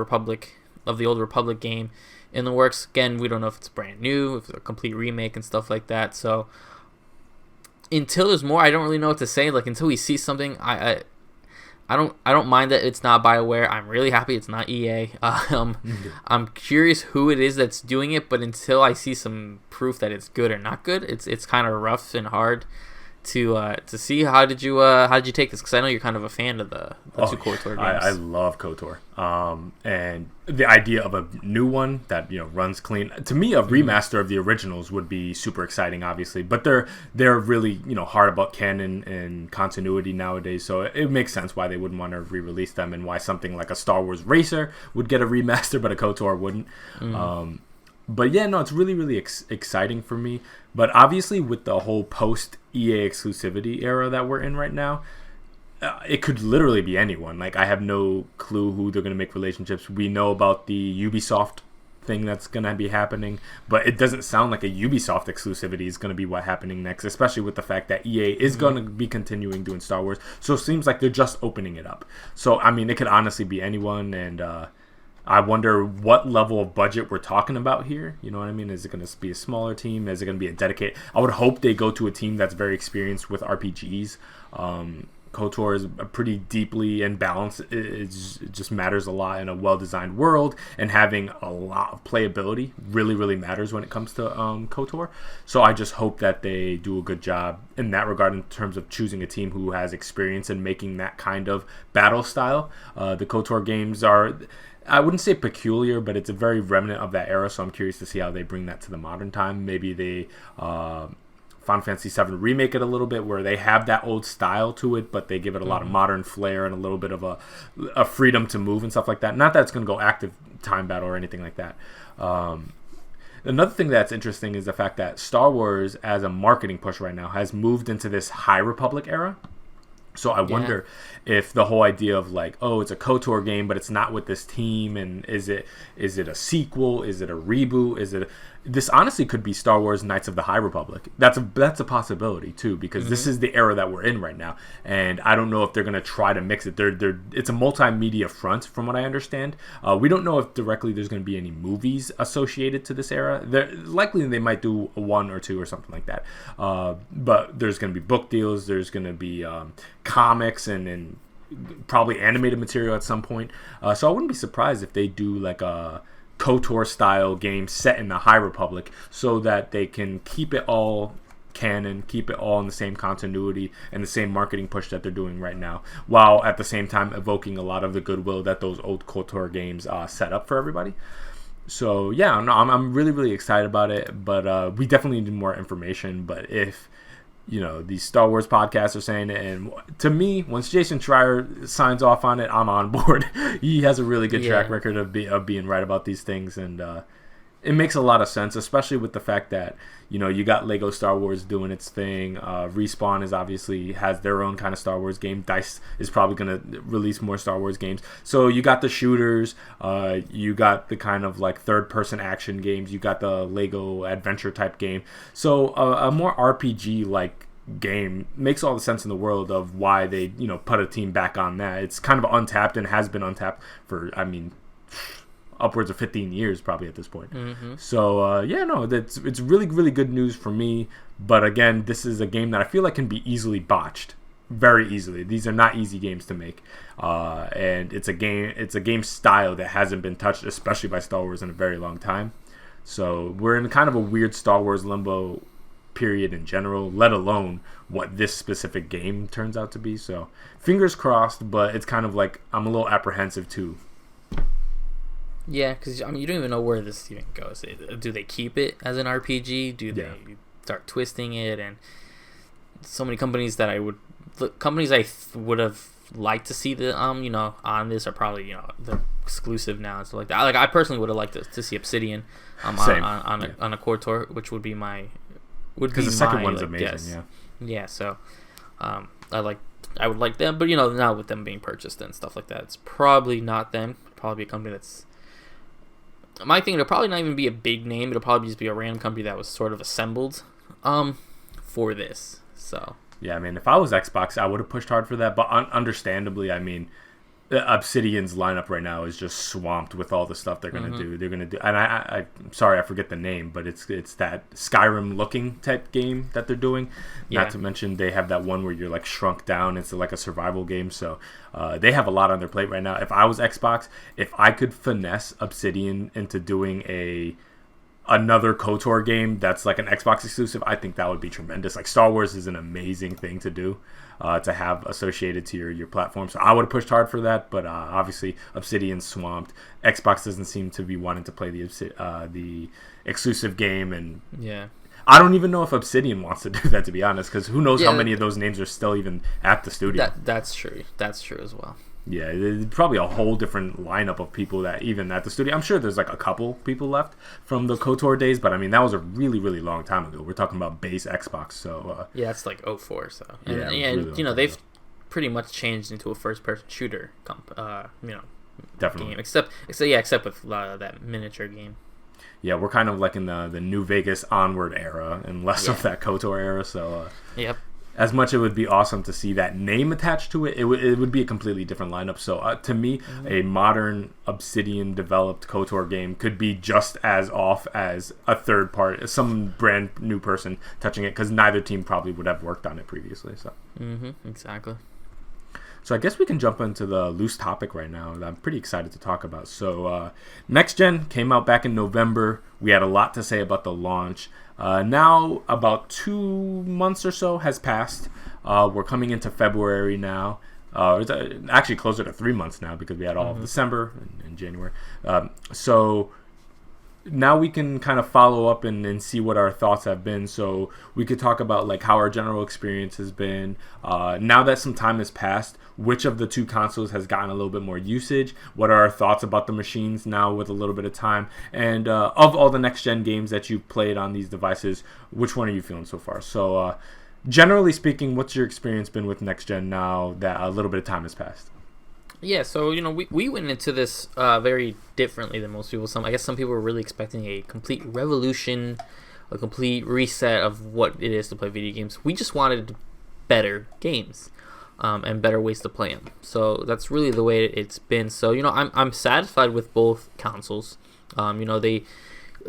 Old Republic game in the works. Again, we don't know if it's brand new, if it's a complete remake and stuff like that. So until there's more, I don't really know what to say. Like, until we see something, I don't mind that it's not BioWare. I'm really happy it's not EA. I'm curious who it is that's doing it, but until I see some proof that it's good or not good, it's kind of rough and hard to see. How did you take this? Because I know you're kind of a fan of the two KOTOR games. I love KOTOR, and the idea of a new one that runs clean. To me, a remaster of the originals would be super exciting, obviously. But they're really hard about canon and continuity nowadays, so it makes sense why they wouldn't want to re-release them, and why something like a Star Wars Racer would get a remaster, but a KOTOR wouldn't. But yeah, no, it's really, really exciting for me. But obviously, with the whole post-EA exclusivity era that we're in right now, it could literally be anyone. Like, I have no clue who they're going to make relationships. We know about the Ubisoft thing that's going to be happening, but it doesn't sound like a Ubisoft exclusivity is going to be what's happening next, especially with the fact that EA is going to be continuing doing Star Wars. So it seems like they're just opening it up. So, I mean, it could honestly be anyone, and I wonder what level of budget we're talking about here. You know what I mean? Is it going to be a smaller team? Is it going to be a dedicated? I would hope they go to a team that's very experienced with RPGs. KOTOR is pretty deeply and balanced. It just matters a lot in a well-designed world, and having a lot of playability really, really matters when it comes to KOTOR. So I just hope that they do a good job in that regard in terms of choosing a team who has experience in making that kind of battle style. The KOTOR games are, I wouldn't say peculiar, but it's a very remnant of that era, so I'm curious to see how they bring that to the modern time. Maybe they Final Fantasy VII remake it a little bit, where they have that old style to it, but they give it a lot of modern flair and a little bit of a freedom to move and stuff like that. Not that it's going to go active time battle or anything like that. Another thing that's interesting is the fact that Star Wars, as a marketing push right now, has moved into this High Republic era. So I wonder if the whole idea of like, oh, it's a KOTOR game, but it's not with this team, and is it a sequel? Is it a reboot? This honestly could be Star Wars Knights of the High Republic. That's a possibility too, because this is the era that we're in right now, and I don't know if they're gonna try to mix it. It's a multimedia front, from what I understand. We don't know if directly there's gonna be any movies associated to this era. Likely they might do one or two or something like that. But there's gonna be book deals. There's gonna be comics and probably animated material at some point. So I wouldn't be surprised if they do like a KOTOR style game set in the High Republic, so that they can keep it all canon, keep it all in the same continuity and the same marketing push that they're doing right now, while at the same time evoking a lot of the goodwill that those old KOTOR games set up for everybody. So yeah, no, I'm really, really excited about it, but we definitely need more information. But if these Star Wars podcasts are saying it, and to me, once Jason Schreier signs off on it, I'm on board. He has a really good track record of being right about these things, and it makes a lot of sense, especially with the fact that you got Lego Star Wars doing its thing. Respawn has their own kind of Star Wars game. DICE is probably going to release more Star Wars games. So you got the shooters, you got the kind of like third-person action games, you got the Lego adventure type game. So a more RPG like game makes all the sense in the world of why they put a team back on that. It's kind of untapped and has been untapped for upwards of 15 years probably at this point. So it's really, really good news for me. But again, this is a game that I feel like can be easily botched, very easily. These are not easy games to make, and it's a game style that hasn't been touched, especially by Star Wars, in a very long time. So we're in kind of a weird Star Wars limbo period in general, let alone what this specific game turns out to be. So fingers crossed, but it's kind of like I'm a little apprehensive too. Yeah, because you don't even know where this even goes. Do they keep it as an RPG? Do they start twisting it? And so many companies that I would have liked to see the on this are probably they're exclusive now and stuff like that. Like, I personally would have liked to see Obsidian on a KOTOR, which would be my because the second one's amazing. Guess. Yeah. So I would like them, but now with them being purchased and stuff like that, it's probably not them. It'll probably be a company that's. My thing, it'll probably not even be a big name. It'll probably just be a random company that was sort of assembled for this. So Yeah, I mean, if I was Xbox, I would have pushed hard for that. But understandably, I mean, Obsidian's lineup right now is just swamped with all the stuff they're gonna do. They're gonna do, and I'm sorry, I forget the name, but it's that Skyrim looking type game that they're doing. Yeah. Not to mention they have that one where you're like shrunk down into like a survival game. So they have a lot on their plate right now. If I was Xbox, if I could finesse Obsidian into doing another KOTOR game that's like an Xbox exclusive, I think that would be tremendous. Like Star Wars is an amazing thing to do, to have associated to your platform. So I would have pushed hard for that, but obviously Obsidian's swamped. Xbox doesn't seem to be wanting to play the exclusive game, and Yeah. I don't even know if Obsidian wants to do that, to be honest, because who knows how many of those names are still even at the studio. That's true. That's true as well. Yeah, there's probably a whole different lineup of people that even at the studio. I'm sure there's like a couple people left from the KOTOR days, but I mean that was a really, really long time ago. We're talking about base Xbox, so yeah, it's like 04. So yeah, and you know they've pretty much changed into a first-person shooter, definitely game, except with that miniature game. Yeah, we're kind of like in the New Vegas onward era and less of that KOTOR era. So Yep. As much it would be awesome to see that name attached to it, it would be a completely different lineup. So to me, a modern Obsidian developed KOTOR game could be just as off as a third party, some brand new person touching it, because neither team probably would have worked on it previously. So Exactly. So I guess we can jump into the loose topic right now that I'm pretty excited to talk about. So Next Gen came out back in November. We had a lot to say about the launch. Now about 2 months or so has passed. We're coming into February now. It's actually closer to 3 months now because we had all of December and January. So now we can kind of follow up and see what our thoughts have been. So we could talk about like how our general experience has been. Now that some time has passed, which of the two consoles has gotten a little bit more usage? What are our thoughts about the machines now with a little bit of time? And of all the next-gen games that you've played on these devices, which one are you feeling so far? So generally speaking, what's your experience been with next-gen now that a little bit of time has passed? Yeah, so we went into this very differently than most people. I guess some people were really expecting a complete revolution, a complete reset of what it is to play video games. We just wanted better games, and better ways to play them. So that's really the way it's been. So I'm satisfied with both consoles. They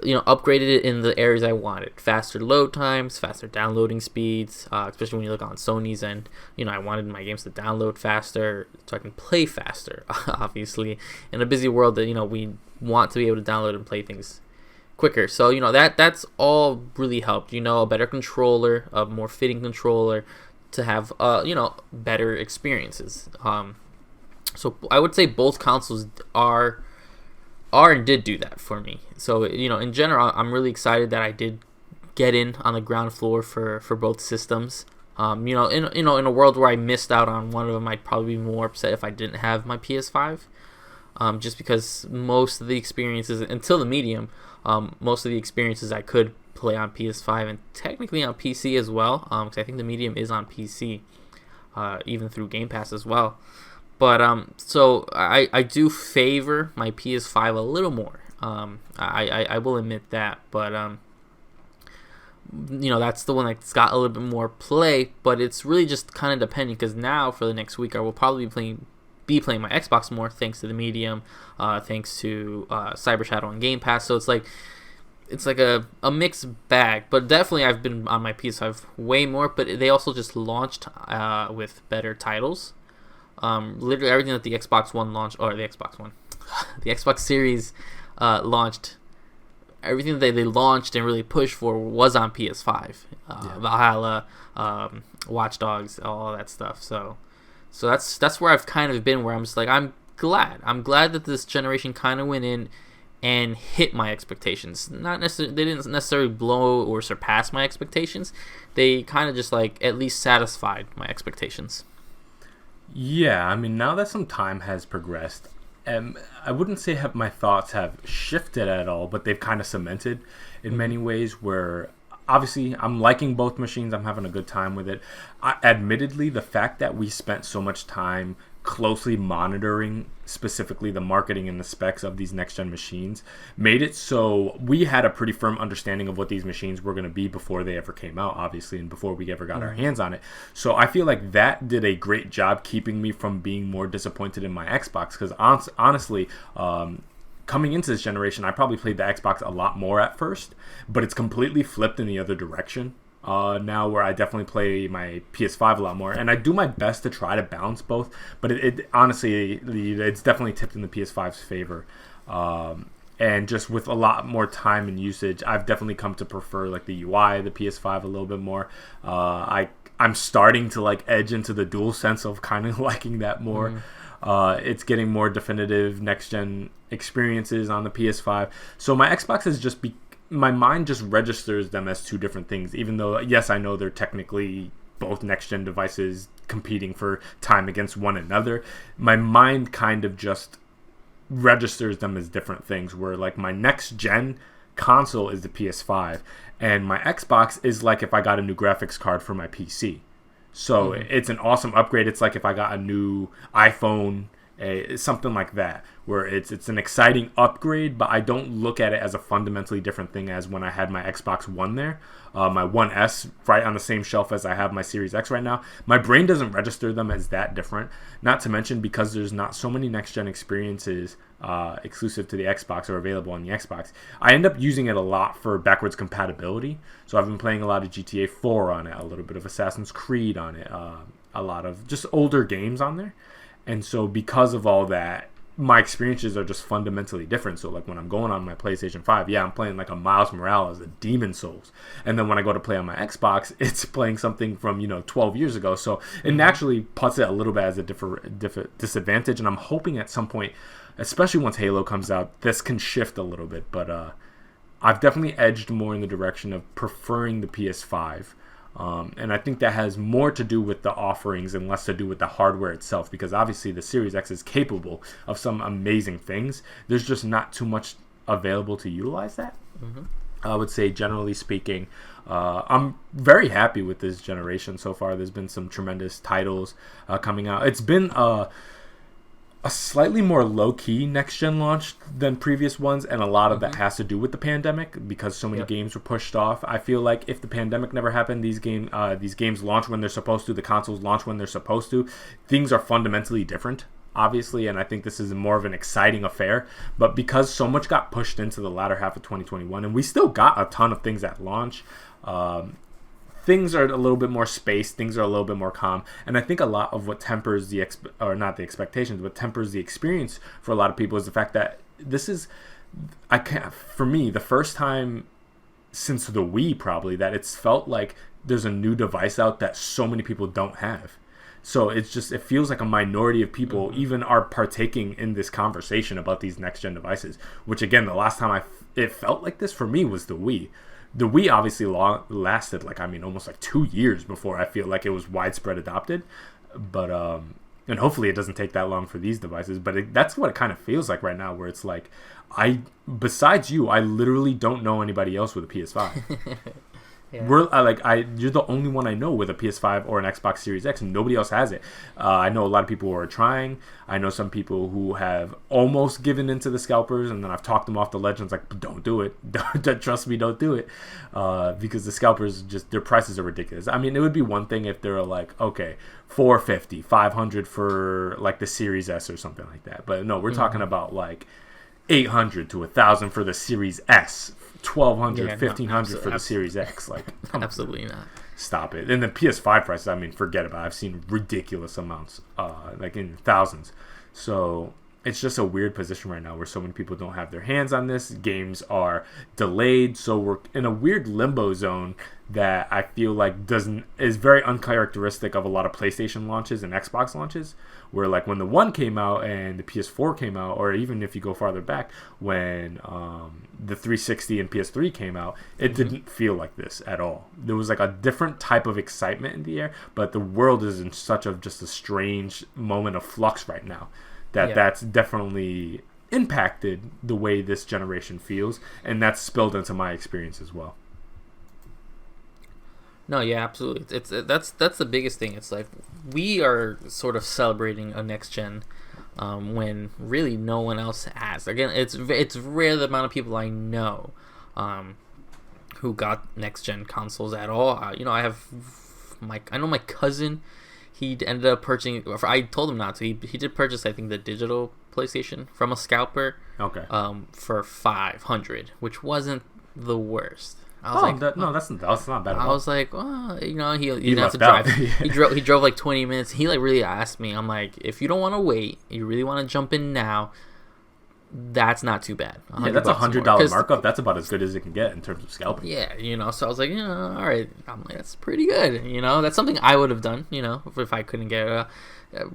upgraded it in the areas I wanted: faster load times, faster downloading speeds, especially when you look on Sony's end. I wanted my games to download faster so I can play faster. Obviously, in a busy world, that we want to be able to download and play things quicker. So that's all really helped. A better controller, a more fitting controller to have better experiences. So I would say both consoles are and did do that for me. So in general, I'm really excited that I did get in on the ground floor for both systems. In a world where I missed out on one of them, I'd probably be more upset if I didn't have my PS5. Just because most of the experiences until the medium, most of the experiences I could play on PS5 and technically on PC as well. Because I think the medium is on PC, even through Game Pass as well. But so I do favor my PS5 a little more. I will admit that, but that's the one that's got a little bit more play. But it's really just kind of depending, because now for the next week I will probably be playing my Xbox more, thanks to the medium, thanks to Cyber Shadow and Game Pass. So it's like a mixed bag. But definitely I've been on my PS5 way more. But they also just launched with better titles. Literally everything that the Xbox One launched, or the Xbox Series launched, everything that they launched and really pushed for was on PS5. Valhalla, Watch Dogs, all that stuff. So that's where I've kind of been, where I'm just like, I'm glad that this generation kind of went in and hit my expectations. Not necessarily, they didn't necessarily blow or surpass my expectations. They kind of just like at least satisfied my expectations. Yeah, I mean, now that some time has progressed, I wouldn't say my thoughts have shifted at all, but they've kind of cemented in many ways, where obviously I'm liking both machines. I'm having a good time with it. Admittedly, the fact that we spent so much time closely monitoring specifically the marketing and the specs of these next gen machines made it so we had a pretty firm understanding of what these machines were going to be before they ever came out, obviously, and before we ever got our hands on it. So I feel like that did a great job keeping me from being more disappointed in my Xbox, because honestly, coming into this generation, I probably played the Xbox a lot more at first, but it's completely flipped in the other direction now, where I definitely play my PS5 a lot more, and I do my best to try to balance both, but it honestly, it's definitely tipped in the PS5's favor. And just with a lot more time and usage, I've definitely come to prefer like the UI, the PS5 a little bit more. I'm starting to like edge into the DualSense of kind of liking that more. It's getting more definitive next gen experiences on the PS5. So my Xbox has just my mind just registers them as two different things, even though, yes, I know they're technically both next-gen devices competing for time against one another. My mind kind of just registers them as different things, where like my next-gen console is the PS5, and my Xbox is like if I got a new graphics card for my PC. So it's an awesome upgrade. It's like if I got a new iPhone, something like that, where it's an exciting upgrade, but I don't look at it as a fundamentally different thing as when I had my Xbox One there, my One S right on the same shelf as I have my Series X right now. My brain doesn't register them as that different, not to mention because there's not so many next-gen experiences exclusive to the Xbox or available on the Xbox. I end up using it a lot for backwards compatibility, so I've been playing a lot of GTA 4 on it, a little bit of Assassin's Creed on it, a lot of just older games on there. And so because of all that, my experiences are just fundamentally different. So like when I'm going on my PlayStation 5, yeah, I'm playing like a Miles Morales, a Demon Souls. And then when I go to play on my Xbox, it's playing something from, 12 years ago. So it naturally puts it a little bit as a disadvantage. And I'm hoping at some point, especially once Halo comes out, this can shift a little bit. But I've definitely edged more in the direction of preferring the PS5. And I think that has more to do with the offerings and less to do with the hardware itself, because obviously the Series X is capable of some amazing things. There's just not too much available to utilize that. I would say, generally speaking, I'm very happy with this generation so far. There's been some tremendous titles coming out. It's been a slightly more low-key next-gen launch than previous ones, and a lot of that has to do with the pandemic, because so many games were pushed off. I feel like if the pandemic never happened, these games launch when they're supposed to, the consoles launch when they're supposed to. Things are fundamentally different, obviously, and I think this is more of an exciting affair. But because so much got pushed into the latter half of 2021, and we still got a ton of things at launch, things are a little bit more spaced, things are a little bit more calm, and I think a lot of what tempers not the expectations, but tempers the experience for a lot of people is the fact that this is, for me, the first time since the Wii probably that it's felt like there's a new device out that so many people don't have. So it feels like a minority of people even are partaking in this conversation about these next gen devices, which again, the last time it felt like this for me was the Wii. The Wii obviously lasted almost like 2 years before I feel like it was widespread adopted, but and hopefully it doesn't take that long for these devices. But that's what it kind of feels like right now, where it's like besides you, I literally don't know anybody else with a PS5. Yeah. You're the only one I know with a PS5 or an Xbox Series X, and nobody else has it. I know a lot of people who are trying. I know some people who have almost given into the scalpers, and then I've talked them off the ledge. And it's like, don't do it. Trust me, don't do it. Because the scalpers, their prices are ridiculous. I mean, it would be one thing if they're like, okay, $450, $500 for like the Series S or something like that. But no, we're talking about like $800 to $1,000 for the Series S. $1,200, $1,500 for the Series X. Like, absolutely not. Stop it. And the PS5 prices, forget about it. I've seen ridiculous amounts, like in thousands. So it's just a weird position right now where so many people don't have their hands on this. Games are delayed, so we're in a weird limbo zone that I feel like is very uncharacteristic of a lot of PlayStation launches and Xbox launches, where like when the One came out and the PS4 came out, or even if you go farther back when the 360 and PS3 came out, it didn't feel like this at all. There was like a different type of excitement in the air, but the world is in such of just a strange moment of flux right now that's definitely impacted the way this generation feels, and that's spilled into my experience as well. No, yeah, absolutely. That's the biggest thing. It's like we are sort of celebrating a next gen, when really no one else has. Again, it's rare the amount of people I know, who got next gen consoles at all. I know my cousin. He ended up purchasing. I told him not to. He did purchase, I think, the digital PlayStation from a scalper. Okay. For 500, which wasn't the worst. I was that's not bad at all. I was like, well, he didn't have to left out. drive. He drove like 20 minutes. He like really asked me. I'm like, if you don't want to wait, you really want to jump in now, that's not too bad. Yeah, that's $100 markup. That's about as good as it can get in terms of scalping. Yeah, so I was like, all right. I'm like, that's pretty good. That's something I would have done. If I couldn't get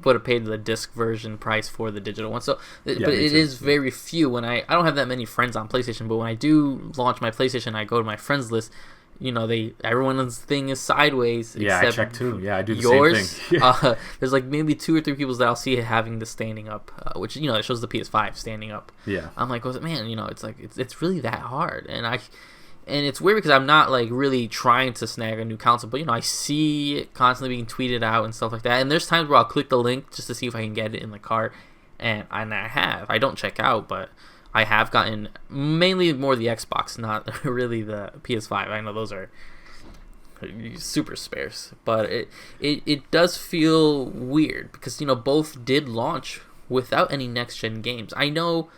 would have paid the disc version price for the digital one. So, but it is very few. When I don't have that many friends on PlayStation, but when I do launch my PlayStation, I go to my friends list. Everyone's thing is sideways. Yeah, I check too. Yeah, I do the yours, same thing. There's like maybe 2 or 3 people that I'll see having the standing up, which it shows the PS5 standing up. Yeah, I'm like, man, it's like it's really that hard, and it's weird because I'm not like really trying to snag a new console, but I see it constantly being tweeted out and stuff like that. And there's times where I'll click the link just to see if I can get it in the cart, and I don't check out, but I have gotten mainly more the Xbox, not really the PS5. I know those are super sparse, but it does feel weird because both did launch without any next gen games. I know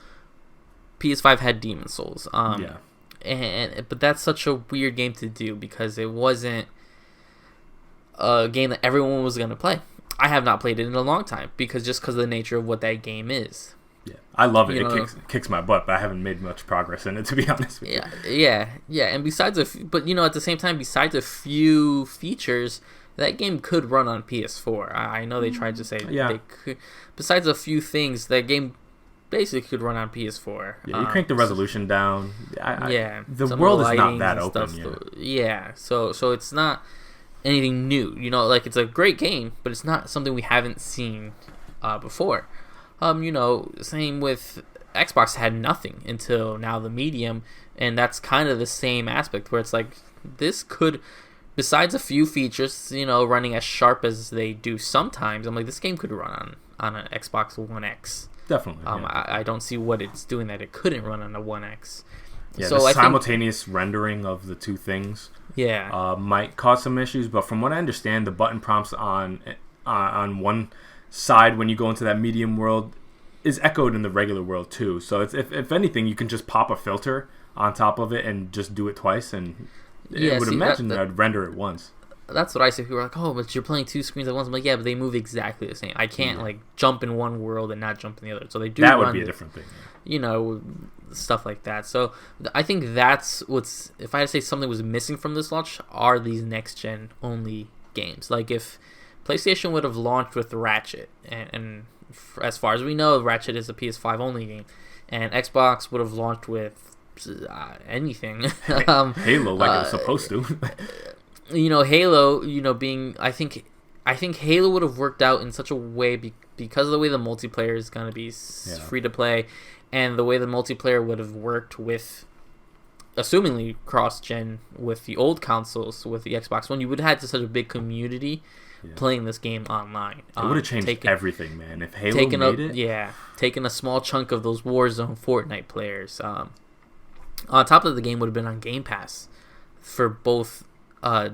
PS5 had Demon's Souls, but that's such a weird game to do because it wasn't a game that everyone was gonna play. I have not played it in a long time because of the nature of what that game is. Yeah, I love it. It kicks my butt, but I haven't made much progress in it, to be honest with you. Yeah. And besides at the same time, besides a few features, that game could run on PS4. I know they tried to say they could. Besides a few things, that game basically could run on PS4. Yeah, you crank the resolution down. The world is not that open yet. So it's not anything new. Like it's a great game, but it's not something we haven't seen before. Same with Xbox had nothing until now the medium, and that's kind of the same aspect where it's like this could, besides a few features, running as sharp as they do sometimes. I'm like, this game could run on an Xbox One X. Definitely. I don't see what it's doing that it couldn't run on a One X. Yeah, so the simultaneous rendering of the two things might cause some issues, but from what I understand, the button prompts on one side when you go into that medium world is echoed in the regular world too. So it's, if anything, you can just pop a filter on top of it and just do it twice, and I would imagine that would render it once. That's what I say. People are like, oh, but you're playing 2 screens at once. I'm like, yeah, but they move exactly the same. I can't like jump in one world and not jump in the other. So they do. That would be a different thing. Stuff like that. So I think that's what's. If I had to say something was missing from this launch, are these next gen only games. Like if PlayStation would have launched with Ratchet, and as far as we know, Ratchet is a PS5 only game, and Xbox would have launched with anything. Halo, like it was supposed to. Halo, being I think Halo would have worked out in such a way because of the way the multiplayer is going to be free to play, and the way the multiplayer would have worked with, assumingly cross-gen with the old consoles, with the Xbox One. You would have had such a big community playing this game online. It would have changed everything, man. If Halo made it. Yeah, taking a small chunk of those Warzone, Fortnite players. On top of the game would have been on Game Pass for both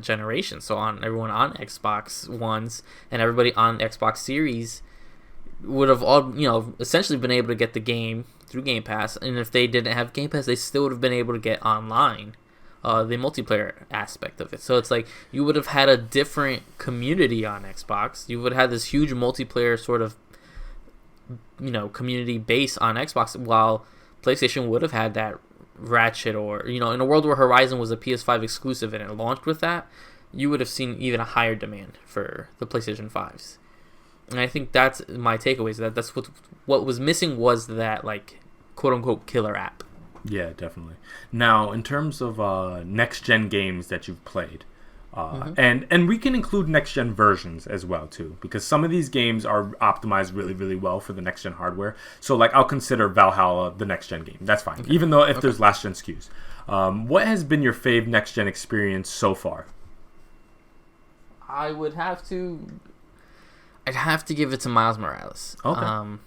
generations. So on everyone on Xbox Ones and everybody on Xbox Series would have all essentially been able to get the game through Game Pass. And if they didn't have Game Pass, they still would have been able to get online the multiplayer aspect of it. So it's like you would have had a different community on Xbox. You would have had this huge multiplayer sort of community base on Xbox, while PlayStation would have had that Ratchet, or in a world where Horizon was a PS5 exclusive and it launched with that, you would have seen even a higher demand for the PlayStation 5s. And I think that's my takeaway, is that's what was missing, was that like quote unquote killer app. Yeah, definitely. Now, in terms of next gen games that you've played, and we can include next gen versions as well too, because some of these games are optimized really, really well for the next gen hardware. So like I'll consider Valhalla the next gen game. That's fine, even though if there's last gen SKUs. What has been your fave next gen experience so far? I'd have to give it to Miles Morales. Okay.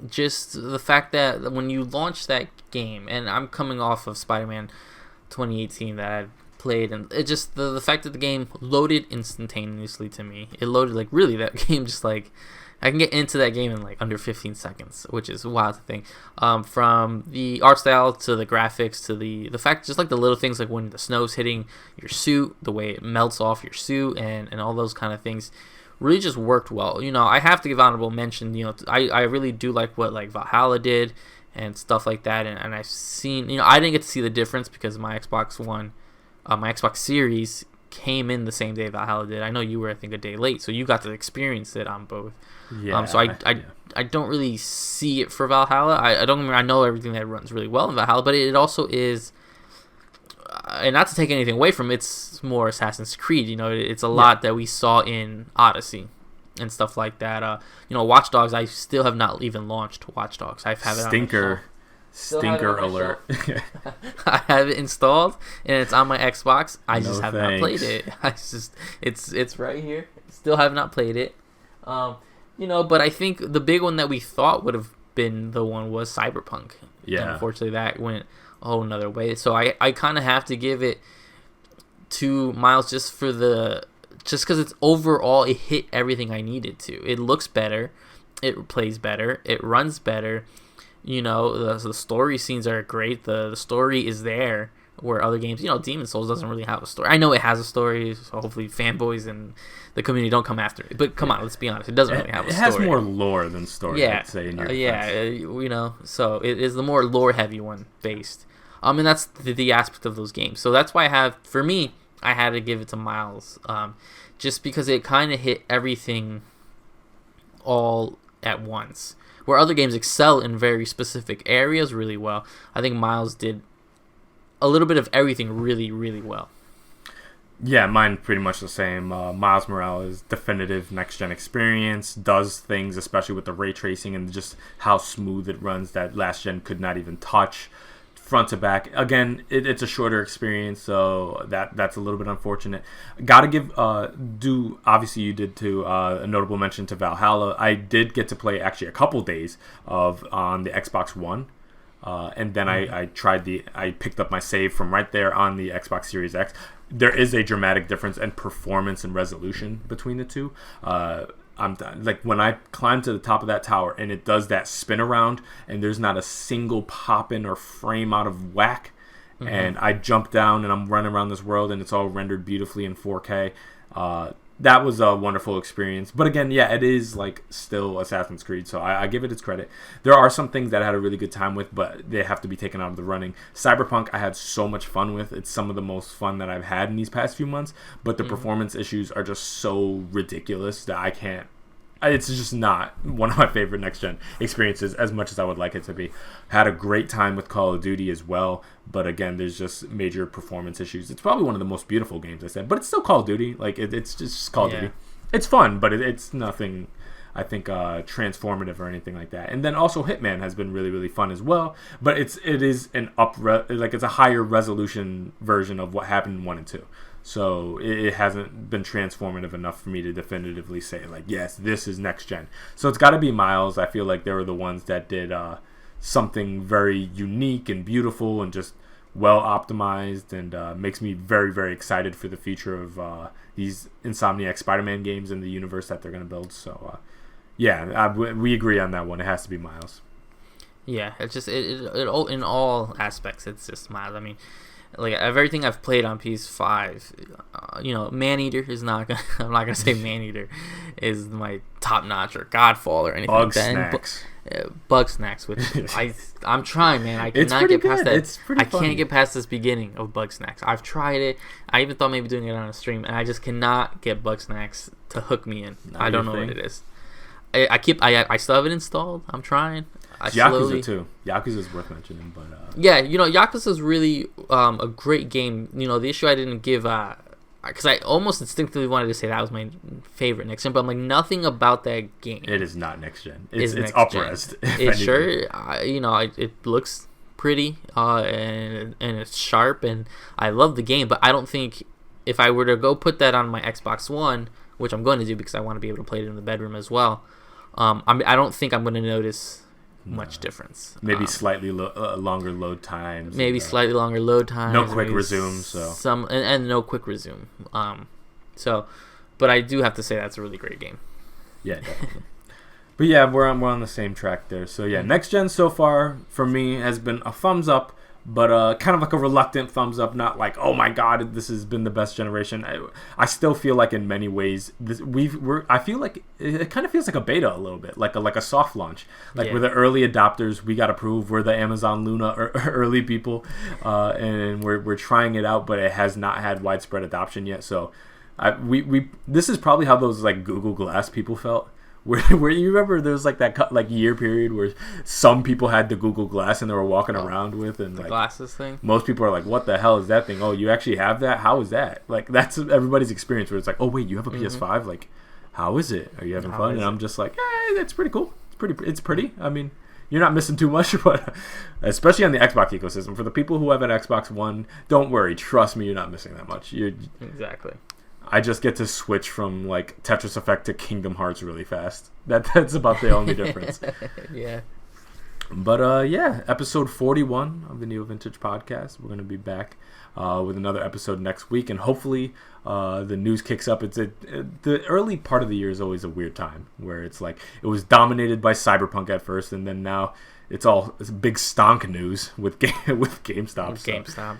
Just the fact that when you launch that game, and I'm coming off of Spider-Man 2018 that I played, and it just the fact that the game loaded instantaneously to me. It loaded like really that game just like I can get into that game in like under 15 seconds, which is wild to think. From the art style to the graphics to the fact, just like the little things like when the snow's hitting your suit, the way it melts off your suit, and all those kind of things really just worked well. You know, I have to give honorable mention. You know, I really do like what like Valhalla did and stuff like that, and I've seen. You know, I didn't get to see the difference because my Xbox One, my Xbox Series came in the same day Valhalla did. I know you were, I think, a day late, so you got to experience it on both. Yeah. So I don't really see it for Valhalla. I know everything that runs really well in Valhalla, but it also is, and not to take anything away from it, it's more Assassin's Creed. You know, it's a lot that we saw in Odyssey and stuff like that. You know, Watch Dogs. I still have not even launched Watch Dogs. I have it Stinker alert. I have it installed and it's on my Xbox. I just have not played it. It's right here. Still have not played it. You know, but I think the big one that we thought would have been the one was Cyberpunk. Yeah. And unfortunately, that went a whole another way. So I kind of have to give it to Miles just because it's overall it hit everything I needed to. It looks better, it plays better, it runs better. You know, the story scenes are great. The story is there where other games, you know, Demon's Souls doesn't really have a story. I know it has a story, so hopefully fanboys and the community don't come after it. But come on, let's be honest, it doesn't really have a story. It has more lore than story, I'd say, in your defense. You know, so it is the more lore-heavy one based. And that's the aspect of those games. So that's why I had to give it to Miles, just because it kind of hit everything all at once. Where other games excel in very specific areas really well, I think Miles did a little bit of everything really, really well. Yeah, mine pretty much the same. Miles Morales, definitive next-gen experience, does things, especially with the ray tracing and just how smooth it runs that last-gen could not even touch. Front to back. Again, it's a shorter experience, so that's a little bit unfortunate. Gotta give, obviously you did too, a notable mention to Valhalla. I did get to play actually a couple days on the Xbox One. And then I picked up my save from right there on the Xbox Series X. There is a dramatic difference in performance and resolution between the two. Like when I climb to the top of that tower and it does that spin around and there's not a single pop-in or frame out of whack, and I jump down and I'm running around this world and it's all rendered beautifully in 4K. That was a wonderful experience. But again, yeah, it is like still Assassin's Creed, so I give it its credit. There are some things that I had a really good time with, but they have to be taken out of the running. Cyberpunk, I had so much fun with. It's some of the most fun that I've had in these past few months, but the performance issues are just so ridiculous that I can't. It's just not one of my favorite next-gen experiences as much as I would like it to be. Had a great time with Call of Duty as well, but again, there's just major performance issues. It's probably one of the most beautiful games I said, but it's still Call of Duty. Like, it's just Call of Duty. It's fun, but it's nothing, I think, transformative or anything like that. And then also Hitman has been really, really fun as well, but it is it's a higher resolution version of what happened in 1 and 2. So it hasn't been transformative enough for me to definitively say, like, yes, this is next gen. So it's got to be Miles. I feel like they were the ones that did something very unique and beautiful and just well optimized, and makes me very, very excited for the future of these Insomniac Spider-Man games and the universe that they're going to build. So, we agree on that one. It has to be Miles. Yeah, it's just it in all aspects. It's just Miles. I mean, like everything I've played on PS5, you know, Maneater is not gonna. I'm not gonna say Maneater is my top notch or Godfall or anything like that. Bugsnax, which I'm trying, man. I cannot get past that. It's pretty funny. Can't get past this beginning of Bugsnax. I've tried it. I even thought maybe doing it on a stream, and I just cannot get Bugsnax to hook me in. I don't know what it is. I still have it installed. I'm trying. Yakuza too. Yakuza is worth mentioning, but yeah, you know, Yakuza is really a great game. You know, the issue I didn't give, because I almost instinctively wanted to say that was my favorite next gen, but I'm like, nothing about that game. It is not next gen. It's up-res. It looks pretty, and it's sharp, and I love the game, but I don't think if I were to go put that on my Xbox One, which I'm going to do because I want to be able to play it in the bedroom as well. I don't think I'm going to notice much difference. Maybe slightly longer load times. Maybe slightly longer load times. No quick resume. So and no quick resume. But I do have to say that's a really great game. Yeah, definitely. But yeah, we're on the same track there. So yeah, next gen so far for me has been a thumbs up, but kind of like a reluctant thumbs up. Not like, oh my god, this has been the best generation. I still feel like in many ways I feel like it kind of feels like a beta a little bit, like a soft launch. Like we're the early adopters. We got to prove we're the Amazon Luna early people, and we're trying it out, but it has not had widespread adoption yet. So this is probably how those like Google Glass people felt. Where you remember there was like that year period where some people had the Google Glass and they were walking around with and the like glasses thing. Most people are like, "What the hell is that thing? Oh, you actually have that? How is that?" Like that's everybody's experience. Where it's like, "Oh wait, you have a PS5? Like, how is it? Are you having fun?" And I'm just like, "Hey, that's pretty cool. It's pretty. I mean, you're not missing too much, but especially on the Xbox ecosystem. For the people who have an Xbox One, don't worry. Trust me, you're not missing that much. Exactly. I just get to switch from like Tetris Effect to Kingdom Hearts really fast. That's about the only difference. Yeah. But yeah, episode 41 of the NeoVintage podcast. We're going to be back with another episode next week, and hopefully the news kicks up. The early part of the year is always a weird time where it's like it was dominated by Cyberpunk at first, and then now it's big stonk news with GameStop.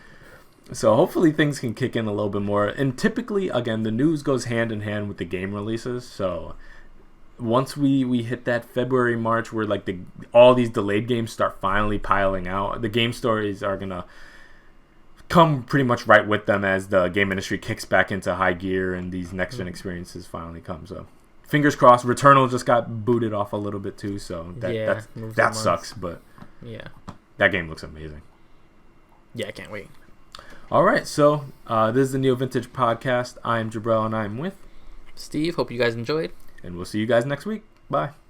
So hopefully things can kick in a little bit more. And typically, again, the news goes hand in hand with the game releases. So once we hit that February, March, where like all these delayed games start finally piling out, the game stories are going to come pretty much right with them as the game industry kicks back into high gear and these next-gen experiences finally come. So fingers crossed. Returnal just got booted off a little bit too, so that sucks. But yeah, that game looks amazing. Yeah, I can't wait. All right, so this is the NeoVintage podcast. I'm Jabrel, and I'm with Steve. Hope you guys enjoyed. And we'll see you guys next week. Bye.